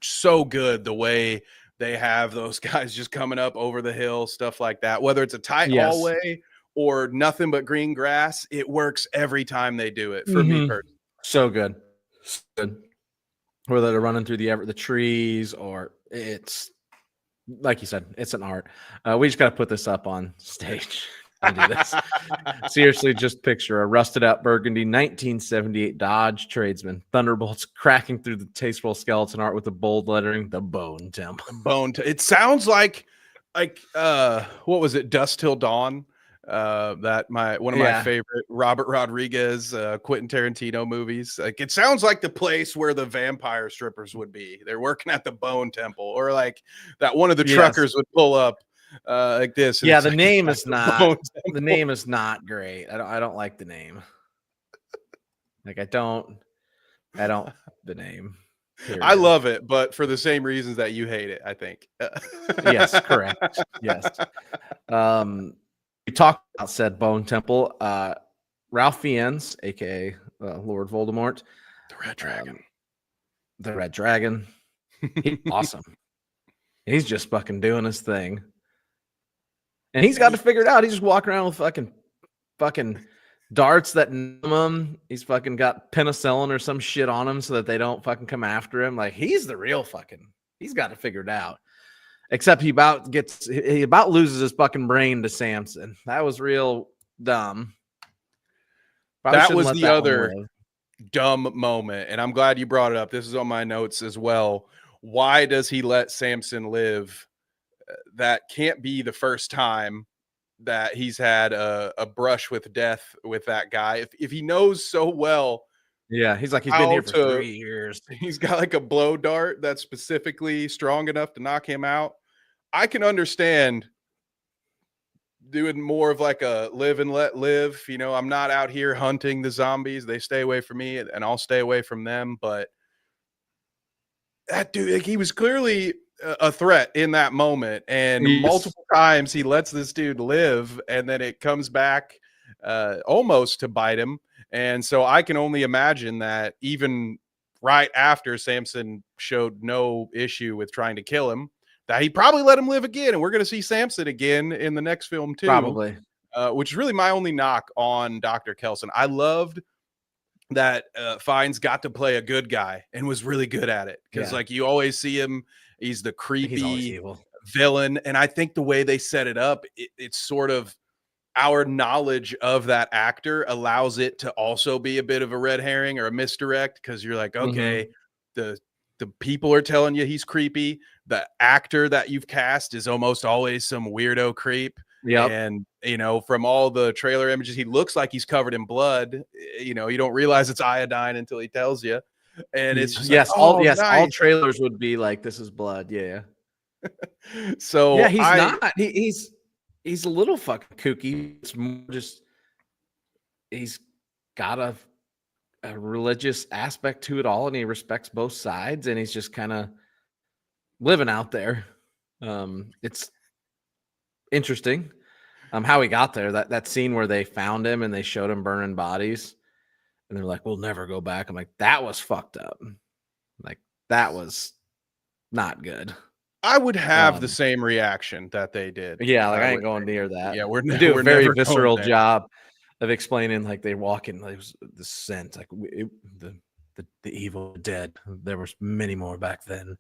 So good the way they have those guys just coming up over the hill, stuff like that. Whether it's a tight hallway or nothing but green grass, it works every time they do it for me personally. So good. Whether they're running through the trees, or it's like you said, it's an art. We just got to put this up on stage and do this. Seriously, just picture a rusted out burgundy 1978 Dodge Tradesman, thunderbolts cracking through the tasteful skeleton art with the bold lettering, the Bone Temple. It sounds like what was it, Dust Till Dawn? That one of my favorite Robert Rodriguez, Quentin Tarantino movies. Like, it sounds like the place where the vampire strippers would be. They're working at the Bone Temple, or like that one of the truckers would pull up like this. Yeah, the name is not the name is not great. I don't like the name. Like I don't the name. Period. I love it, but for the same reasons that you hate it, I think. Yes, correct. Yes. We talked about said Bone Temple. Ralph Fiennes, aka Lord Voldemort, The Red Dragon. The Red Dragon. He's awesome. He's just fucking doing his thing. And he's got to figure it out. He's just walking around with fucking darts that numb him. He's fucking got penicillin or some shit on him so that they don't fucking come after him. Like he's the real fucking. He's got to figure it out. Except he about loses his fucking brain to Samson. That was real dumb. Probably that was the other live. Dumb moment, and I'm glad you brought it up. This is on my notes as well. Why does he let Samson live? That can't be the first time that he's had a brush with death with that guy. If he knows so well, yeah, he's like he's been here for 3 years. He's got like a blow dart that's specifically strong enough to knock him out. I can understand doing more of like a live and let live. You know, I'm not out here hunting the zombies. They stay away from me and I'll stay away from them. But that dude, like, he was clearly a threat in that moment. And multiple times he lets this dude live and then it comes back almost to bite him. And so I can only imagine that even right after Samson showed no issue with trying to kill him, that he probably let him live again. And we're going to see Samson again in the next film too. Probably. Which is really my only knock on Dr. Kelson. I loved that Fiennes got to play a good guy and was really good at it. Because like you always see him, he's the creepy villain. And I think the way they set it up, it's sort of our knowledge of that actor allows it to also be a bit of a red herring or a misdirect. Because you're like, okay, the people are telling you he's creepy. The actor that you've cast is almost always some weirdo creep. Yeah. And, you know, from all the trailer images, he looks like he's covered in blood. You know, you don't realize it's iodine until he tells you. And it's just yes, like, oh, all nice. All trailers would be like, this is blood. Yeah. So yeah, he's not. He's a little fucking kooky. It's more just he's got a religious aspect to it all, and he respects both sides, and he's just kind of living out there. It's interesting how he got there. That scene where they found him and they showed him burning bodies, and they're like, "We'll never go back." I'm like, that was fucked up. Like that was not good. I would have the same reaction that they did. Yeah, like I ain't going near that. Yeah, we're doing a very visceral job of explaining. Like they walk in, like the scent, like the evil dead. There was many more back then.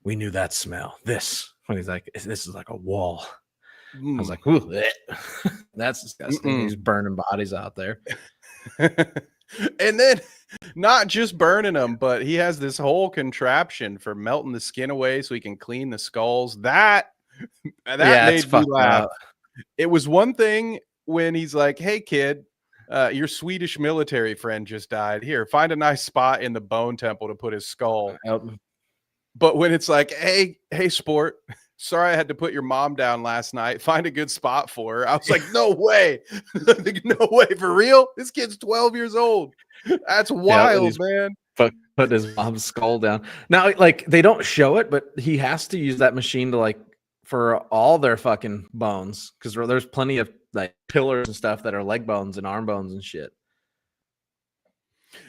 We knew that smell. This when he's like, this is like a wall. I was like, ooh, that's disgusting. He's burning bodies out there. And then not just burning them, but he has this whole contraption for melting the skin away so he can clean the skulls. That made me laugh. It was one thing when he's like, hey, kid, your Swedish military friend just died. Here, find a nice spot in the bone temple to put his skull. But when it's like, hey, sport, sorry I had to put your mom down last night. Find a good spot for her. I was like, no way. No way. For real? This kid's 12 years old. That's wild, man. Put his mom's skull down. Now, like, they don't show it, but he has to use that machine to, like, for all their fucking bones. Because there's plenty of, like, pillars and stuff that are leg bones and arm bones and shit.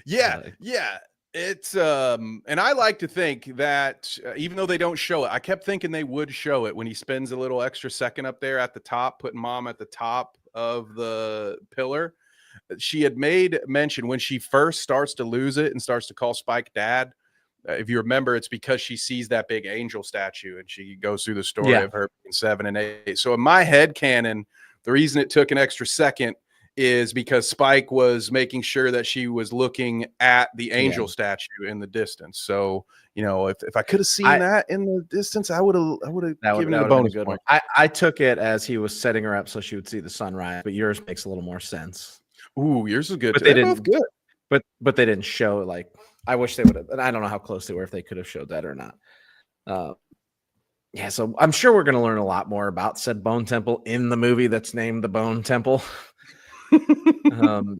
Yeah. Yeah. It's and I like to think that even though they don't show it, I kept thinking they would show it when he spends a little extra second up there at the top, putting mom at the top of the pillar. She had made mention when she first starts to lose it and starts to call Spike dad. If you remember, it's because she sees that big angel statue and she goes through the story of her being 7 and 8. So in my head canon, the reason it took an extra second is because Spike was making sure that she was looking at the angel statue in the distance. So, you know, if I could have seen that in the distance, I would have given it a bonus point. I took it as he was setting her up so she would see the sunrise, but yours makes a little more sense. Ooh, yours is good. But they didn't good. But they didn't show it. Like I wish they would have. And I don't know how close they were if they could have showed that or not. Yeah, so I'm sure we're going to learn a lot more about said Bone Temple in the movie that's named The Bone Temple. And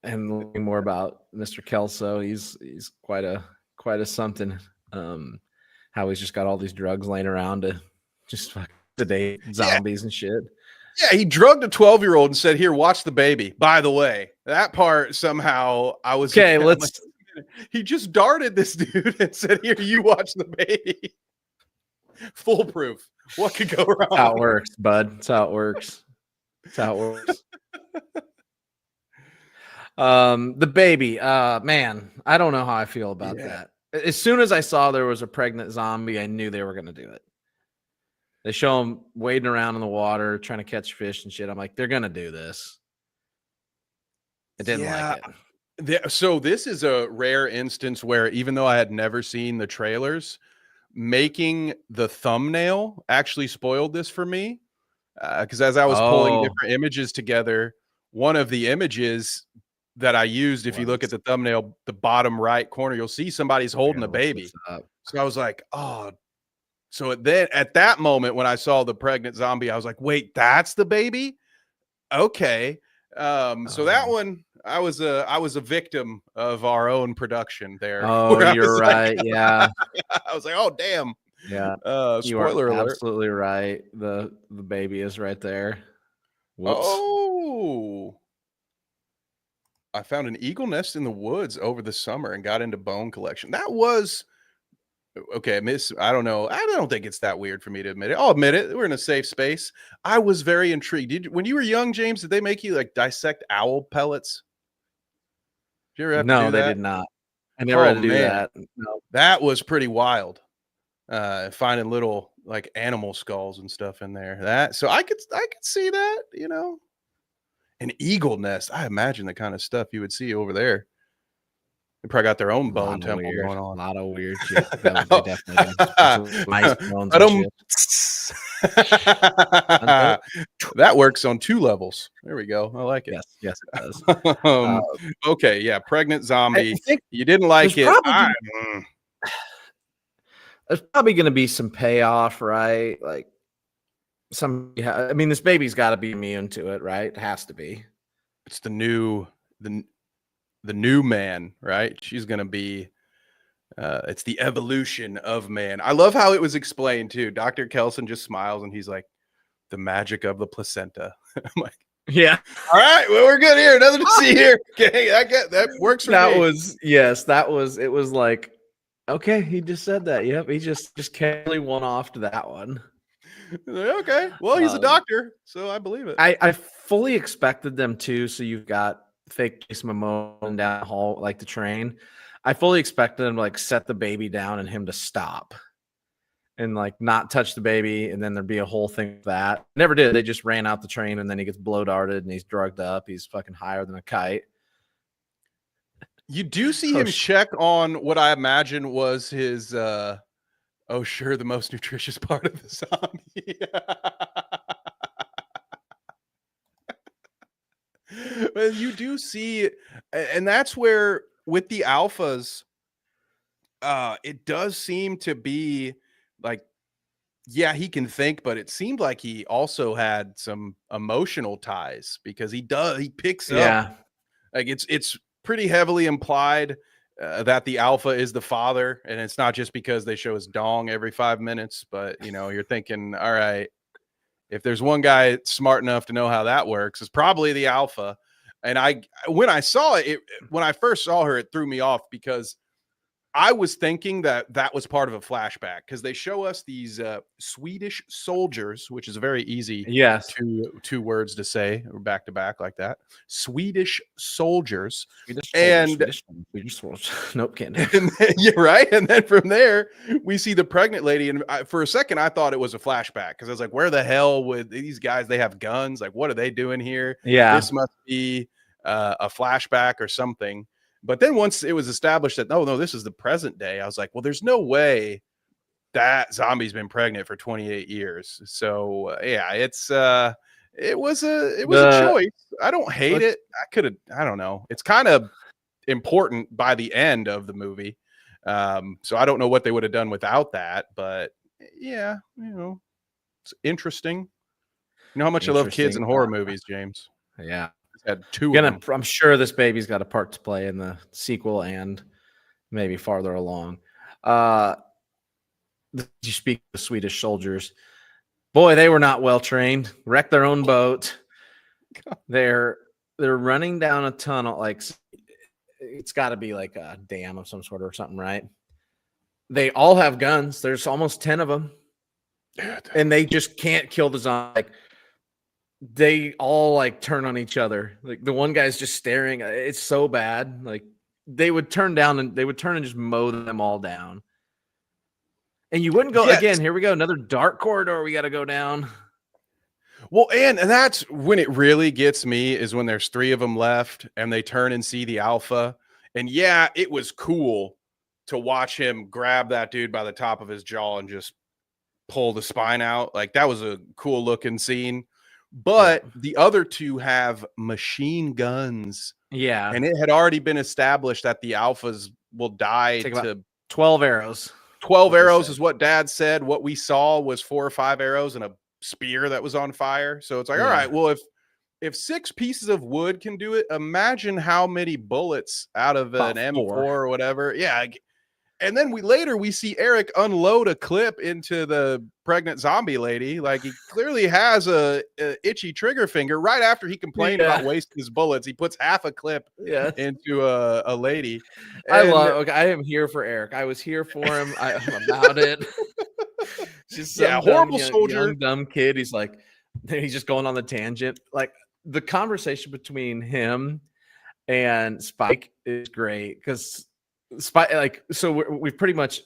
learning more about Mr. Kelso. He's quite a something. How he's just got all these drugs laying around to just fucking sedate zombies and shit. Yeah, he drugged a 12-year-old and said, "Here, watch the baby." By the way, that part somehow I was okay. Let's. He just darted this dude and said, "Here, you watch the baby." Foolproof. What could go wrong? That's how it works, bud. That's how it works. That's how it works. The baby. Man, I don't know how I feel about that. As soon as I saw there was a pregnant zombie, I knew they were going to do it. They show him wading around in the water, trying to catch fish and shit. I'm like, they're going to do this. I didn't like it. So this is a rare instance where, even though I had never seen the trailers, making the thumbnail actually spoiled this for me. Because as I was pulling different images together, one of the images that I used, if you look at the thumbnail, the bottom right corner, you'll see somebody's holding a baby. So I was like, oh. So then at that moment, when I saw the pregnant zombie, I was like, wait, that's the baby? Okay. So that one, I was a victim of our own production there. Oh, you're right. Like, yeah. I was like, oh, damn. Yeah. Spoiler alert. Absolutely right. The baby is right there. Whoops. Oh. I found an eagle nest in the woods over the summer and got into bone collection. That was okay. I don't know. I don't think it's that weird for me to admit it. I'll admit it. We're in a safe space. I was very intrigued. When you were young, James, did they make you like dissect owl pellets? Did you ever have to do that? No, they did not. I never had to do that. No. That was pretty wild. Finding little like animal skulls and stuff in there. So I could see that, you know. An eagle nest. I imagine the kind of stuff you would see over there. They probably got their own bone temple going on. A lot of weird shit. Nice bones that works on 2 levels. There we go. I like it. Yes, it does. Okay, yeah, pregnant zombie. You didn't like it. There's probably going to be some payoff, right? Like I mean, this baby's got to be immune to it, right? It has to be. It's the new man, right? She's gonna be. It's the evolution of man. I love how it was explained too. Dr. Kelson just smiles and he's like, "The magic of the placenta." I'm like, yeah. All right, well, we're good here. Nothing to see here. Okay, that works for me. It was like, okay, he just said that. Yep, he just casually went off to that one. Okay, well, he's a doctor, so I believe it. I fully expected them to. So you've got fake Jason Momoa down the hall, like the train. I fully expected them to like set the baby down and him to stop and like not touch the baby, and then there'd be a whole thing with that. Never did. They just ran out the train, and then he gets blow darted and he's drugged up. He's fucking higher than a kite. You do see him check on what I imagine was his oh, sure, the most nutritious part of the zombie. Well, you do see, and that's where with the alphas, it does seem to be like, yeah, he can think, but it seemed like he also had some emotional ties because he picks up. Like it's pretty heavily implied that the alpha is the father, and it's not just because they show his dong every 5 minutes, but you know, you're thinking, all right, if there's one guy smart enough to know how that works, it's probably the alpha. And when I saw it, when I first saw her, it threw me off because I was thinking that was part of a flashback because they show us these Swedish soldiers, which is a very easy two words to say back to back like that. Swedish soldiers. Swedish soldiers. Nope, can't. Yeah, right. And then from there, we see the pregnant lady. And for a second, I thought it was a flashback because I was like, where the hell would these guys? They have guns. Like, what are they doing here? Yeah. This must be a flashback or something. But then once it was established that, no, this is the present day, I was like, well, there's no way that zombie's been pregnant for 28 years. So yeah, it was a choice. I don't hate it. I don't know. It's kind of important by the end of the movie. So I don't know what they would have done without that, but yeah, it's interesting. You know how much I love kids in horror movies, James. Yeah. Had 2 of them. I'm sure this baby's got a part to play in the sequel and maybe farther along. You speak of the Swedish soldiers. Boy, they were not well trained. Wrecked their own boat. They're running down a tunnel. Like, it's got to be like a dam of some sort or something, right? They all have guns. There's almost 10 of them. And they just can't kill the zombie. Like, they all like turn on each other. Like, the one guy's just staring. It's so bad. Like, they would turn and just mow them all down. And you wouldn't go again. Here we go. Another dark corridor we got to go down. Well, and that's when it really gets me, is when there's 3 of them left and they turn and see the alpha. And yeah, it was cool to watch him grab that dude by the top of his jaw and just pull the spine out. Like, that was a cool looking scene. But the other 2 have machine guns. Yeah. And it had already been established that the alphas will die to 12 arrows. 12 arrows is what Dad said. What we saw was 4 or 5 arrows and a spear that was on fire. So it's like, all right, well, if 6 pieces of wood can do it, imagine how many bullets out of an M4 or whatever. Yeah. And then we see Eric unload a clip into the pregnant zombie lady. Like, he clearly has a itchy trigger finger. Right after he complained about wasting his bullets, he puts half a clip into a lady. And I am here for Eric. I was here for him. I'm about it. Just some horrible soldier, young, dumb kid. He's just going on the tangent. Like, the conversation between him and Spike is great, because Spike, like, so we've pretty much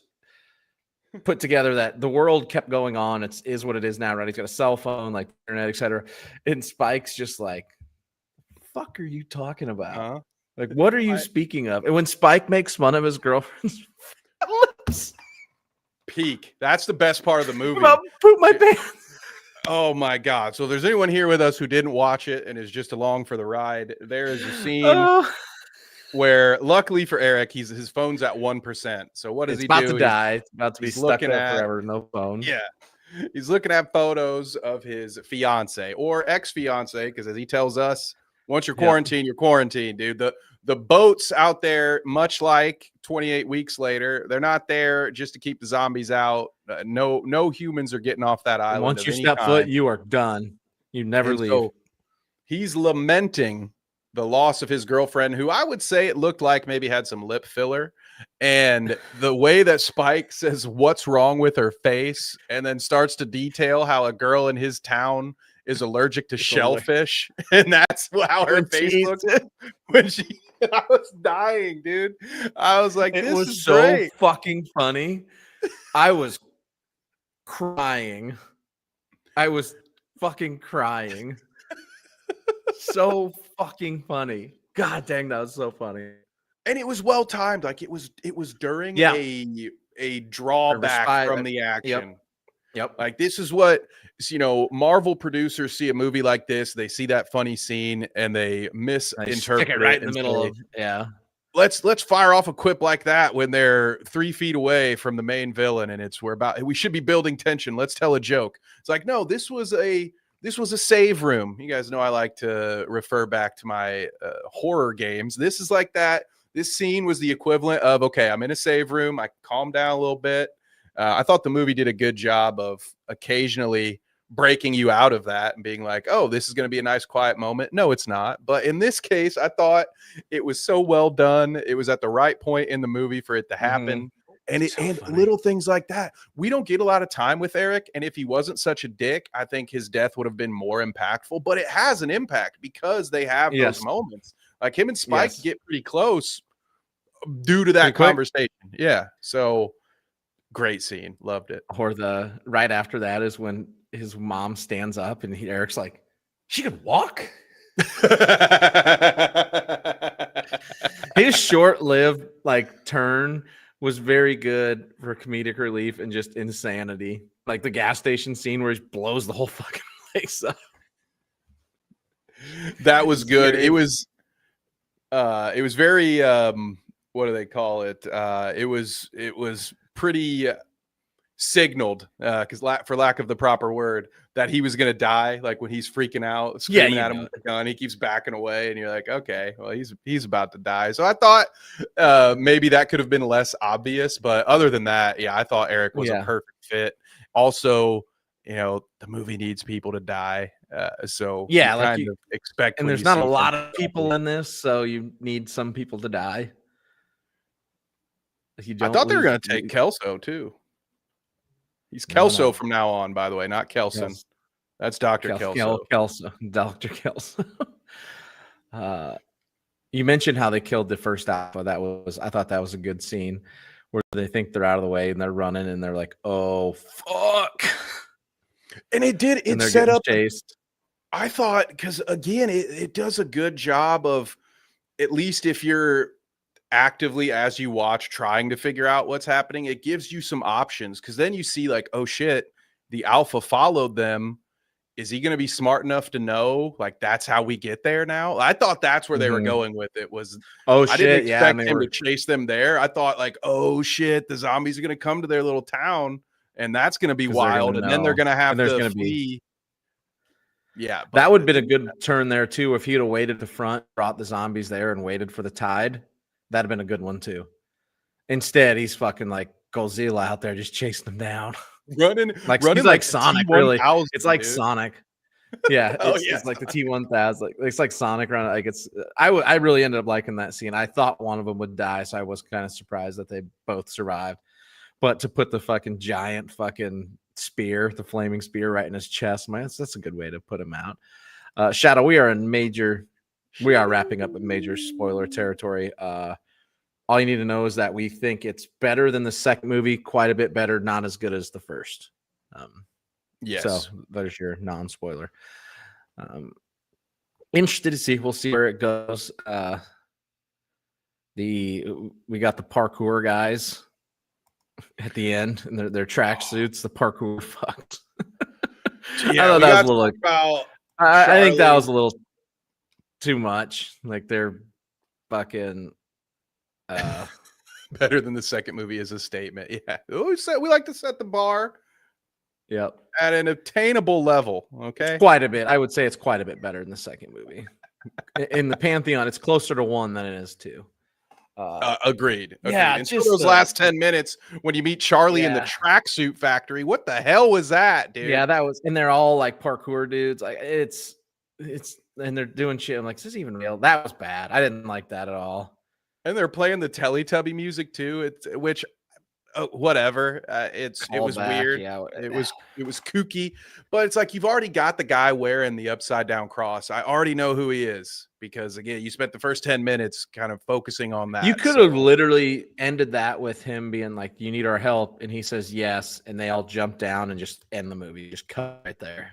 put together that the world kept going on. It is what it is now, right? He's got a cell phone, like internet, etc. And Spike's just like, "Fuck, are you talking about? Like, what are you speaking of?" And when Spike makes fun of his girlfriend's lips, peak. That's the best part of the movie. Poop my pants. Oh my God. So if there's anyone here with us who didn't watch it and is just along for the ride, there is a scene where, luckily for Eric, his phone's at 1%. So what does he do? It's about to die. It's about to be stuck there forever. No phone. Yeah. He's looking at photos of his fiance or ex-fiance, because as he tells us, once you're quarantined, you're quarantined, dude. The boats out there, much like 28 weeks later, they're not there just to keep the zombies out. No humans are getting off that island. Once you step foot, you are done. You never leave. So he's lamenting the loss of his girlfriend, who I would say it looked like maybe had some lip filler. And the way that Spike says what's wrong with her face, and then starts to detail how a girl in his town is allergic to shellfish, and that's how her face looked when I was dying, dude. I was like, this is so great. Fucking funny. I was crying. I was fucking crying. So fucking funny. God dang, that was so funny. And it was well timed. Like, it was during a drawback from the action. Yep. Like, this is what, Marvel producers see a movie like this, they see that funny scene and they misinterpret it right in the middle of let's fire off a quip like that when they're 3 feet away from the main villain, and we should be building tension. Let's tell a joke. It's like, no, this was a save room. You guys know I like to refer back to my horror games. This is like that. This scene was the equivalent of, okay, I'm in a save room. I calmed down a little bit. I thought the movie did a good job of occasionally breaking you out of that and being like, oh, this is going to be a nice quiet moment. No, it's not. But in this case, I thought it was so well done. It was at the right point in the movie for it to happen. And little things like that. We don't get a lot of time with Eric. And if he wasn't such a dick, I think his death would have been more impactful. But it has an impact because they have those moments. Like, him and Spike get pretty close due to that conversation. Yeah. So great scene. Loved it. Or right after that is when his mom stands up and Eric's like, she could walk. His short-lived turn was very good for comedic relief and just insanity. Like the gas station scene where he blows the whole fucking place up. That was good. It was very what do they call it? It was pretty signaled, because for lack of the proper word, that he was gonna die. Like when he's freaking out, Yeah, screaming at him with the gun, he keeps backing away, and you're like, okay, well he's about to die. So I thought maybe that could have been less obvious, but other than that, yeah, I thought Eric was a perfect fit. Also, the movie needs people to die, so you like kind of expect. And there's not a lot of people in this, so you need some people to die. I thought they were going to take Kelso too. He's Kelso from now on, by the way, not Kelson. That's Dr. Kelso. Dr. Kelso. You mentioned how they killed the first alpha. I thought that was a good scene where they think they're out of the way and they're running and they're like, oh, fuck. And it set up chased. I thought, because again, it does a good job of, at least if you're actively, as you watch, trying to figure out what's happening, it gives you some options, because then you see like, oh shit, the alpha followed them. Is he going to be smart enough to know, like, that's how we get there now? I thought that's where they were going with it. I didn't expect him to chase them there. I thought like, oh shit, the zombies are going to come to their little town and that's going to be wild. And then they're going to have to flee. Yeah. That would have been a good turn there too. If he'd have waited at the front, brought the zombies there and waited for the tide, that'd have been a good one too. Instead, he's fucking like Godzilla out there just chasing them down. Running he's like Sonic, really. It's like dude. Sonic. Yeah, it's like the T-1000. It's like Sonic running. Like I really ended up liking that scene. I thought one of them would die, so I was kind of surprised that they both survived. But to put the fucking giant fucking spear, the flaming spear, right in his chest, man, that's a good way to put him out. Shadow, we are wrapping up in major spoiler territory. All you need to know is that we think it's better than the second movie, quite a bit better, not as good as the first. Yes. So there's your non-spoiler. Interested to see. We'll see where it goes. We got the parkour guys at the end, and their track suits. The parkour fucked. Yeah, I thought that was a little. I think that was a little too much. Like they're fucking. Better than the second movie is a statement. Yeah, we like to set the bar. Yep, at an attainable level. Okay, quite a bit. I would say it's quite a bit better than the second movie. In the pantheon, it's closer to 1 than it is 2. Agreed. Yeah, and just those last 10 minutes when you meet Charlie in the tracksuit factory. What the hell was that, dude? Yeah, that was, and they're all like parkour dudes. Like it's, and they're doing shit. I'm like, is this even real? That was bad. I didn't like that at all. And they're playing the Teletubby music too. Which whatever. It was weird. Yeah, it was kooky, but it's like, you've already got the guy wearing the upside down cross. I already know who he is, because again, you spent the first 10 minutes kind of focusing on that. You could have literally ended that with him being like, "You need our help," and he says yes, and they all jump down and just end the movie. Just cut right there.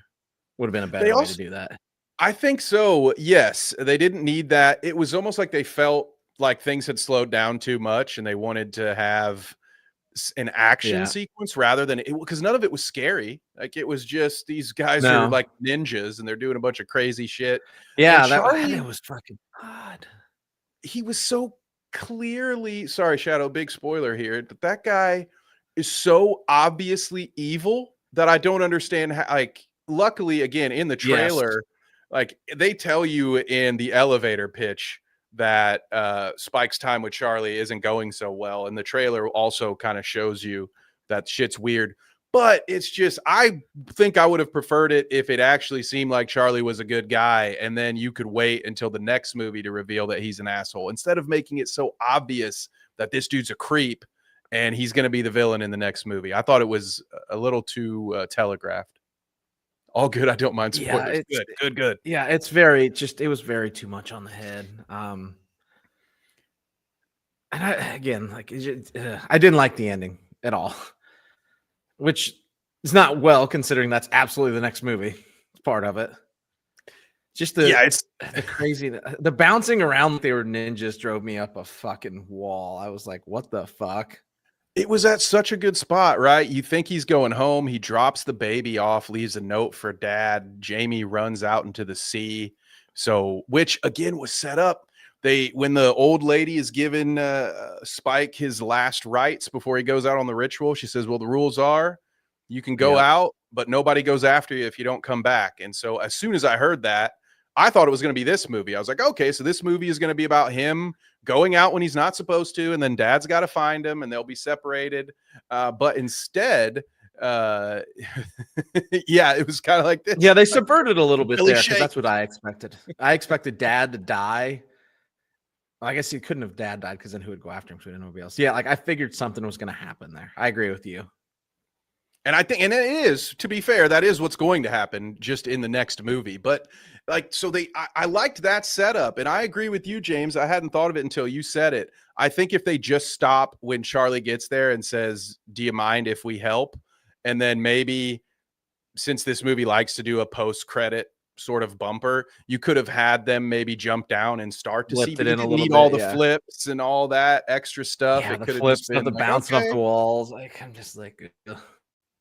Would have been a better way to do that. I think so. Yes, they didn't need that. It was almost like they felt like things had slowed down too much, and they wanted to have an action sequence rather than because none of it was scary. Like, it was just these guys are like ninjas and they're doing a bunch of crazy shit. Yeah, that was fucking odd. He was so clearly, sorry, Shadow, big spoiler here, but that guy is so obviously evil that I don't understand how. Like, luckily, again, in the trailer, like they tell you in the elevator pitch that Spike's time with Charlie isn't going so well, and the trailer also kind of shows you that shit's weird. But it's just, I think I would have preferred it if it actually seemed like Charlie was a good guy, and then you could wait until the next movie to reveal that he's an asshole, instead of making it so obvious that this dude's a creep and he's going to be the villain in the next movie. I thought it was a little too telegraphed. All good. I don't mind spoilers. Yeah, good. Yeah, it was very too much on the head. And I didn't like the ending at all, which is not well considering that's absolutely the next movie. It's part of it. Just it's the crazy, the bouncing around like they were ninjas drove me up a fucking wall. I was like, what the fuck? It was at such a good spot, right? You think he's going home. He drops the baby off, leaves a note for dad. Jamie runs out into the sea. So, which again was set up. when the old lady is giving Spike his last rites before he goes out on the ritual, she says, well, the rules are you can go out, but nobody goes after you if you don't come back. And so as soon as I heard that, I thought it was going to be this movie. I was like, okay, so this movie is going to be about him going out when he's not supposed to, and then dad's got to find him and they'll be separated. But instead, yeah, it was kind of like this. Yeah, they subverted a little bit there because that's what I expected. I expected dad to die. I guess he couldn't have dad died because then who would go after him? So nobody else. Yeah, like I figured something was going to happen there. I agree with you. And I think, and it is, to be fair, that is what's going to happen just in the next movie. But like, so I liked that setup, and I agree with you, James. I hadn't thought of it until you said it. I think if they just stop when Charlie gets there and says, do you mind if we help? And then maybe, since this movie likes to do a post-credit sort of bumper, you could have had them maybe jump down and start to see. It in a little need bit, all the flips and all that extra stuff. Yeah, it the could have flips, just been the like, bouncing off the walls. Like I'm just like, ugh.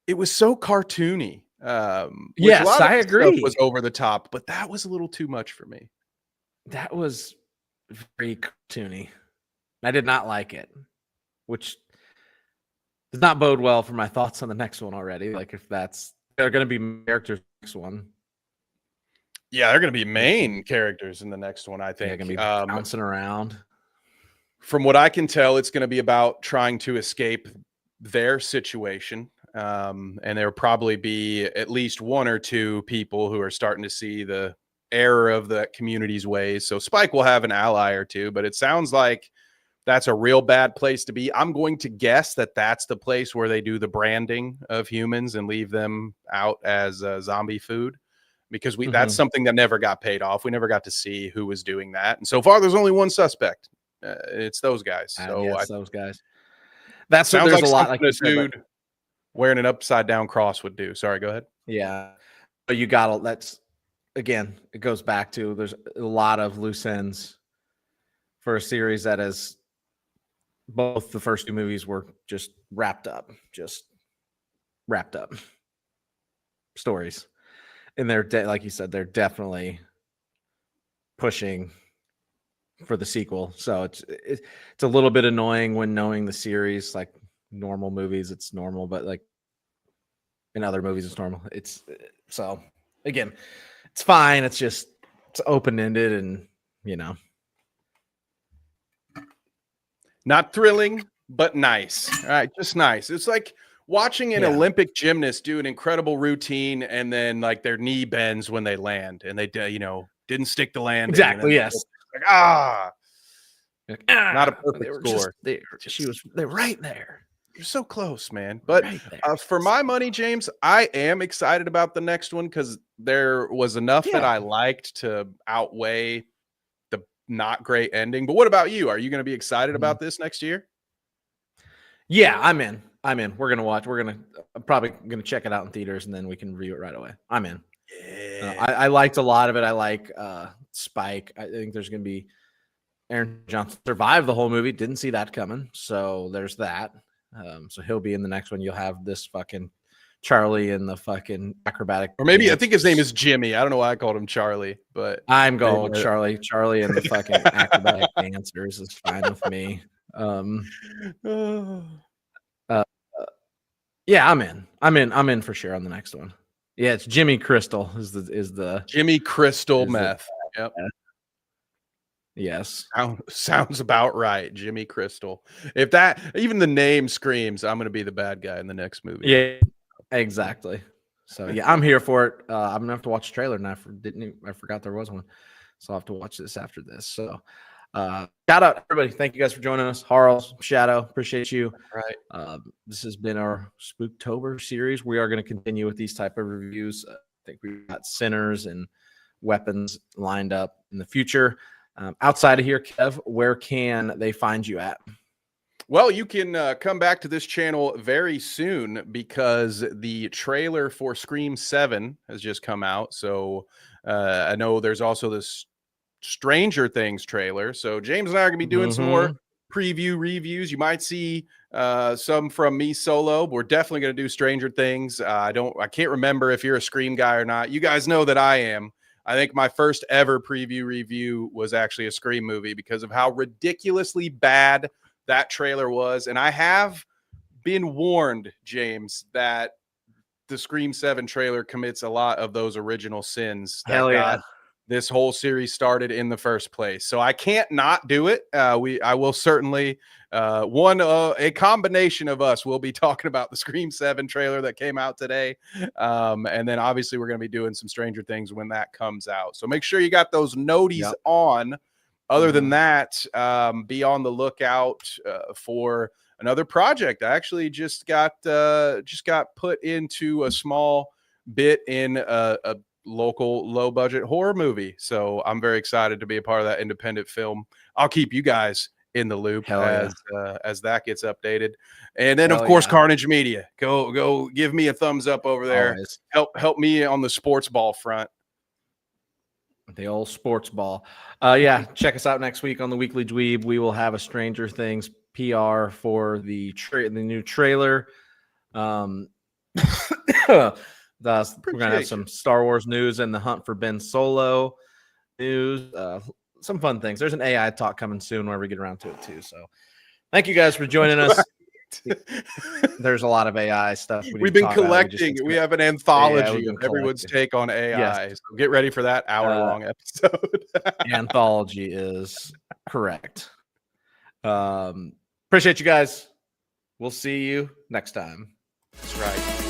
It was so cartoony. Yes, a lot of I agree. Stuff was over the top, but that was a little too much for me. That was very cartoony. I did not like it, which does not bode well for my thoughts on the next one already. Like if they're going to be characters next one. Yeah, they're going to be main characters in the next one, I think. They're going to be bouncing around. From what I can tell, it's going to be about trying to escape their situation. And there'll probably be at least one or two people who are starting to see the error of the community's ways. So Spike will have an ally or two, but it sounds like that's a real bad place to be. I'm going to guess that that's the place where they do the branding of humans and leave them out as zombie food, because that's something that never got paid off. We never got to see who was doing that. And so far, there's only one suspect. It's those guys. So yes, those guys. That sounds like a lot like a dude wearing an upside down cross would do. Sorry, go ahead. Yeah. But you got that's again, it goes back to there's a lot of loose ends for a series that is both the first two movies were just wrapped up stories. And they're like you said, they're definitely pushing for the sequel. So it's a little bit annoying when knowing the series, like normal movies, it's normal, but like in other movies, it's normal. It's so again, it's fine. It's just it's open-ended and not thrilling, but nice. All right, just nice. It's like watching an Olympic gymnast do an incredible routine and then like their knee bends when they land and they didn't stick the landing. Exactly. Yes. Like, not a perfect score. They're right there. You're so close, man. But for my money, James, I am excited about the next one because there was enough that I liked to outweigh the not great ending. But what about you? Are you going to be excited about this next year? Yeah, I'm in. We're going to watch. I'm probably going to check it out in theaters and then we can review it right away. I'm in. Yeah. I liked a lot of it. I like Spike. I think there's going to be Aaron Johnson survived the whole movie. Didn't see that coming. So there's that. So he'll be in the next one. You'll have this fucking Charlie in the fucking acrobatic. Or maybe I think his name is Jimmy. I don't know why I called him Charlie, but I'm going with Charlie. Charlie and the fucking acrobatic dancers is fine with me. Yeah, I'm in for sure on the next one. Yeah, it's Jimmy Crystal is the Jimmy Crystal meth. Yep. Yes. Sounds about right. Jimmy Crystal. If that even the name screams, I'm going to be the bad guy in the next movie. Yeah, exactly. So yeah, I'm here for it. I'm gonna have to watch the trailer, and I forgot there was one, so I'll have to watch this after this. So shout out everybody. Thank you guys for joining us. Harles, Shadow, appreciate you. All right. This has been our Spooktober series. We are going to continue with these type of reviews. I think we've got Sinners and Weapons lined up in the future. Outside of here, Kev, where can they find you at? Well, you can come back to this channel very soon because the trailer for Scream 7 has just come out. So I know there's also this Stranger Things trailer. So James and I are going to be doing some more preview reviews. You might see some from me solo. We're definitely going to do Stranger Things. I can't remember if you're a Scream guy or not. You guys know that I am. I think my first ever preview review was actually a Scream movie because of how ridiculously bad that trailer was. And I have been warned, James, that the Scream 7 trailer commits a lot of those original sins that got this whole series started in the first place. So I can't not do it. I will certainly a combination of us will be talking about the Scream 7 trailer that came out today. And then obviously we're going to be doing some Stranger Things when that comes out. So make sure you got those noties on. Other than that, be on the lookout for another project. I actually just got put into a small bit in a local low budget horror movie. So I'm very excited to be a part of that independent film. I'll keep you guys in the loop as that gets updated. And then of course, Carnage Media, go give me a thumbs up over there. Always. Help me on the sports ball front. The old sports ball. Check us out next week on the Weekly Dweeb. We will have a Stranger Things PR for the new trailer. We're gonna have some Star Wars news and the hunt for Ben Solo news. Some fun things. There's an AI talk coming soon whenever we get around to it too. So thank you guys for joining us. There's a lot of AI stuff we've been collecting. We have an anthology of everyone's take on AI. Yes. So get ready for that hour-long episode. Anthology is correct. Appreciate you guys. We'll see you next time. That's right.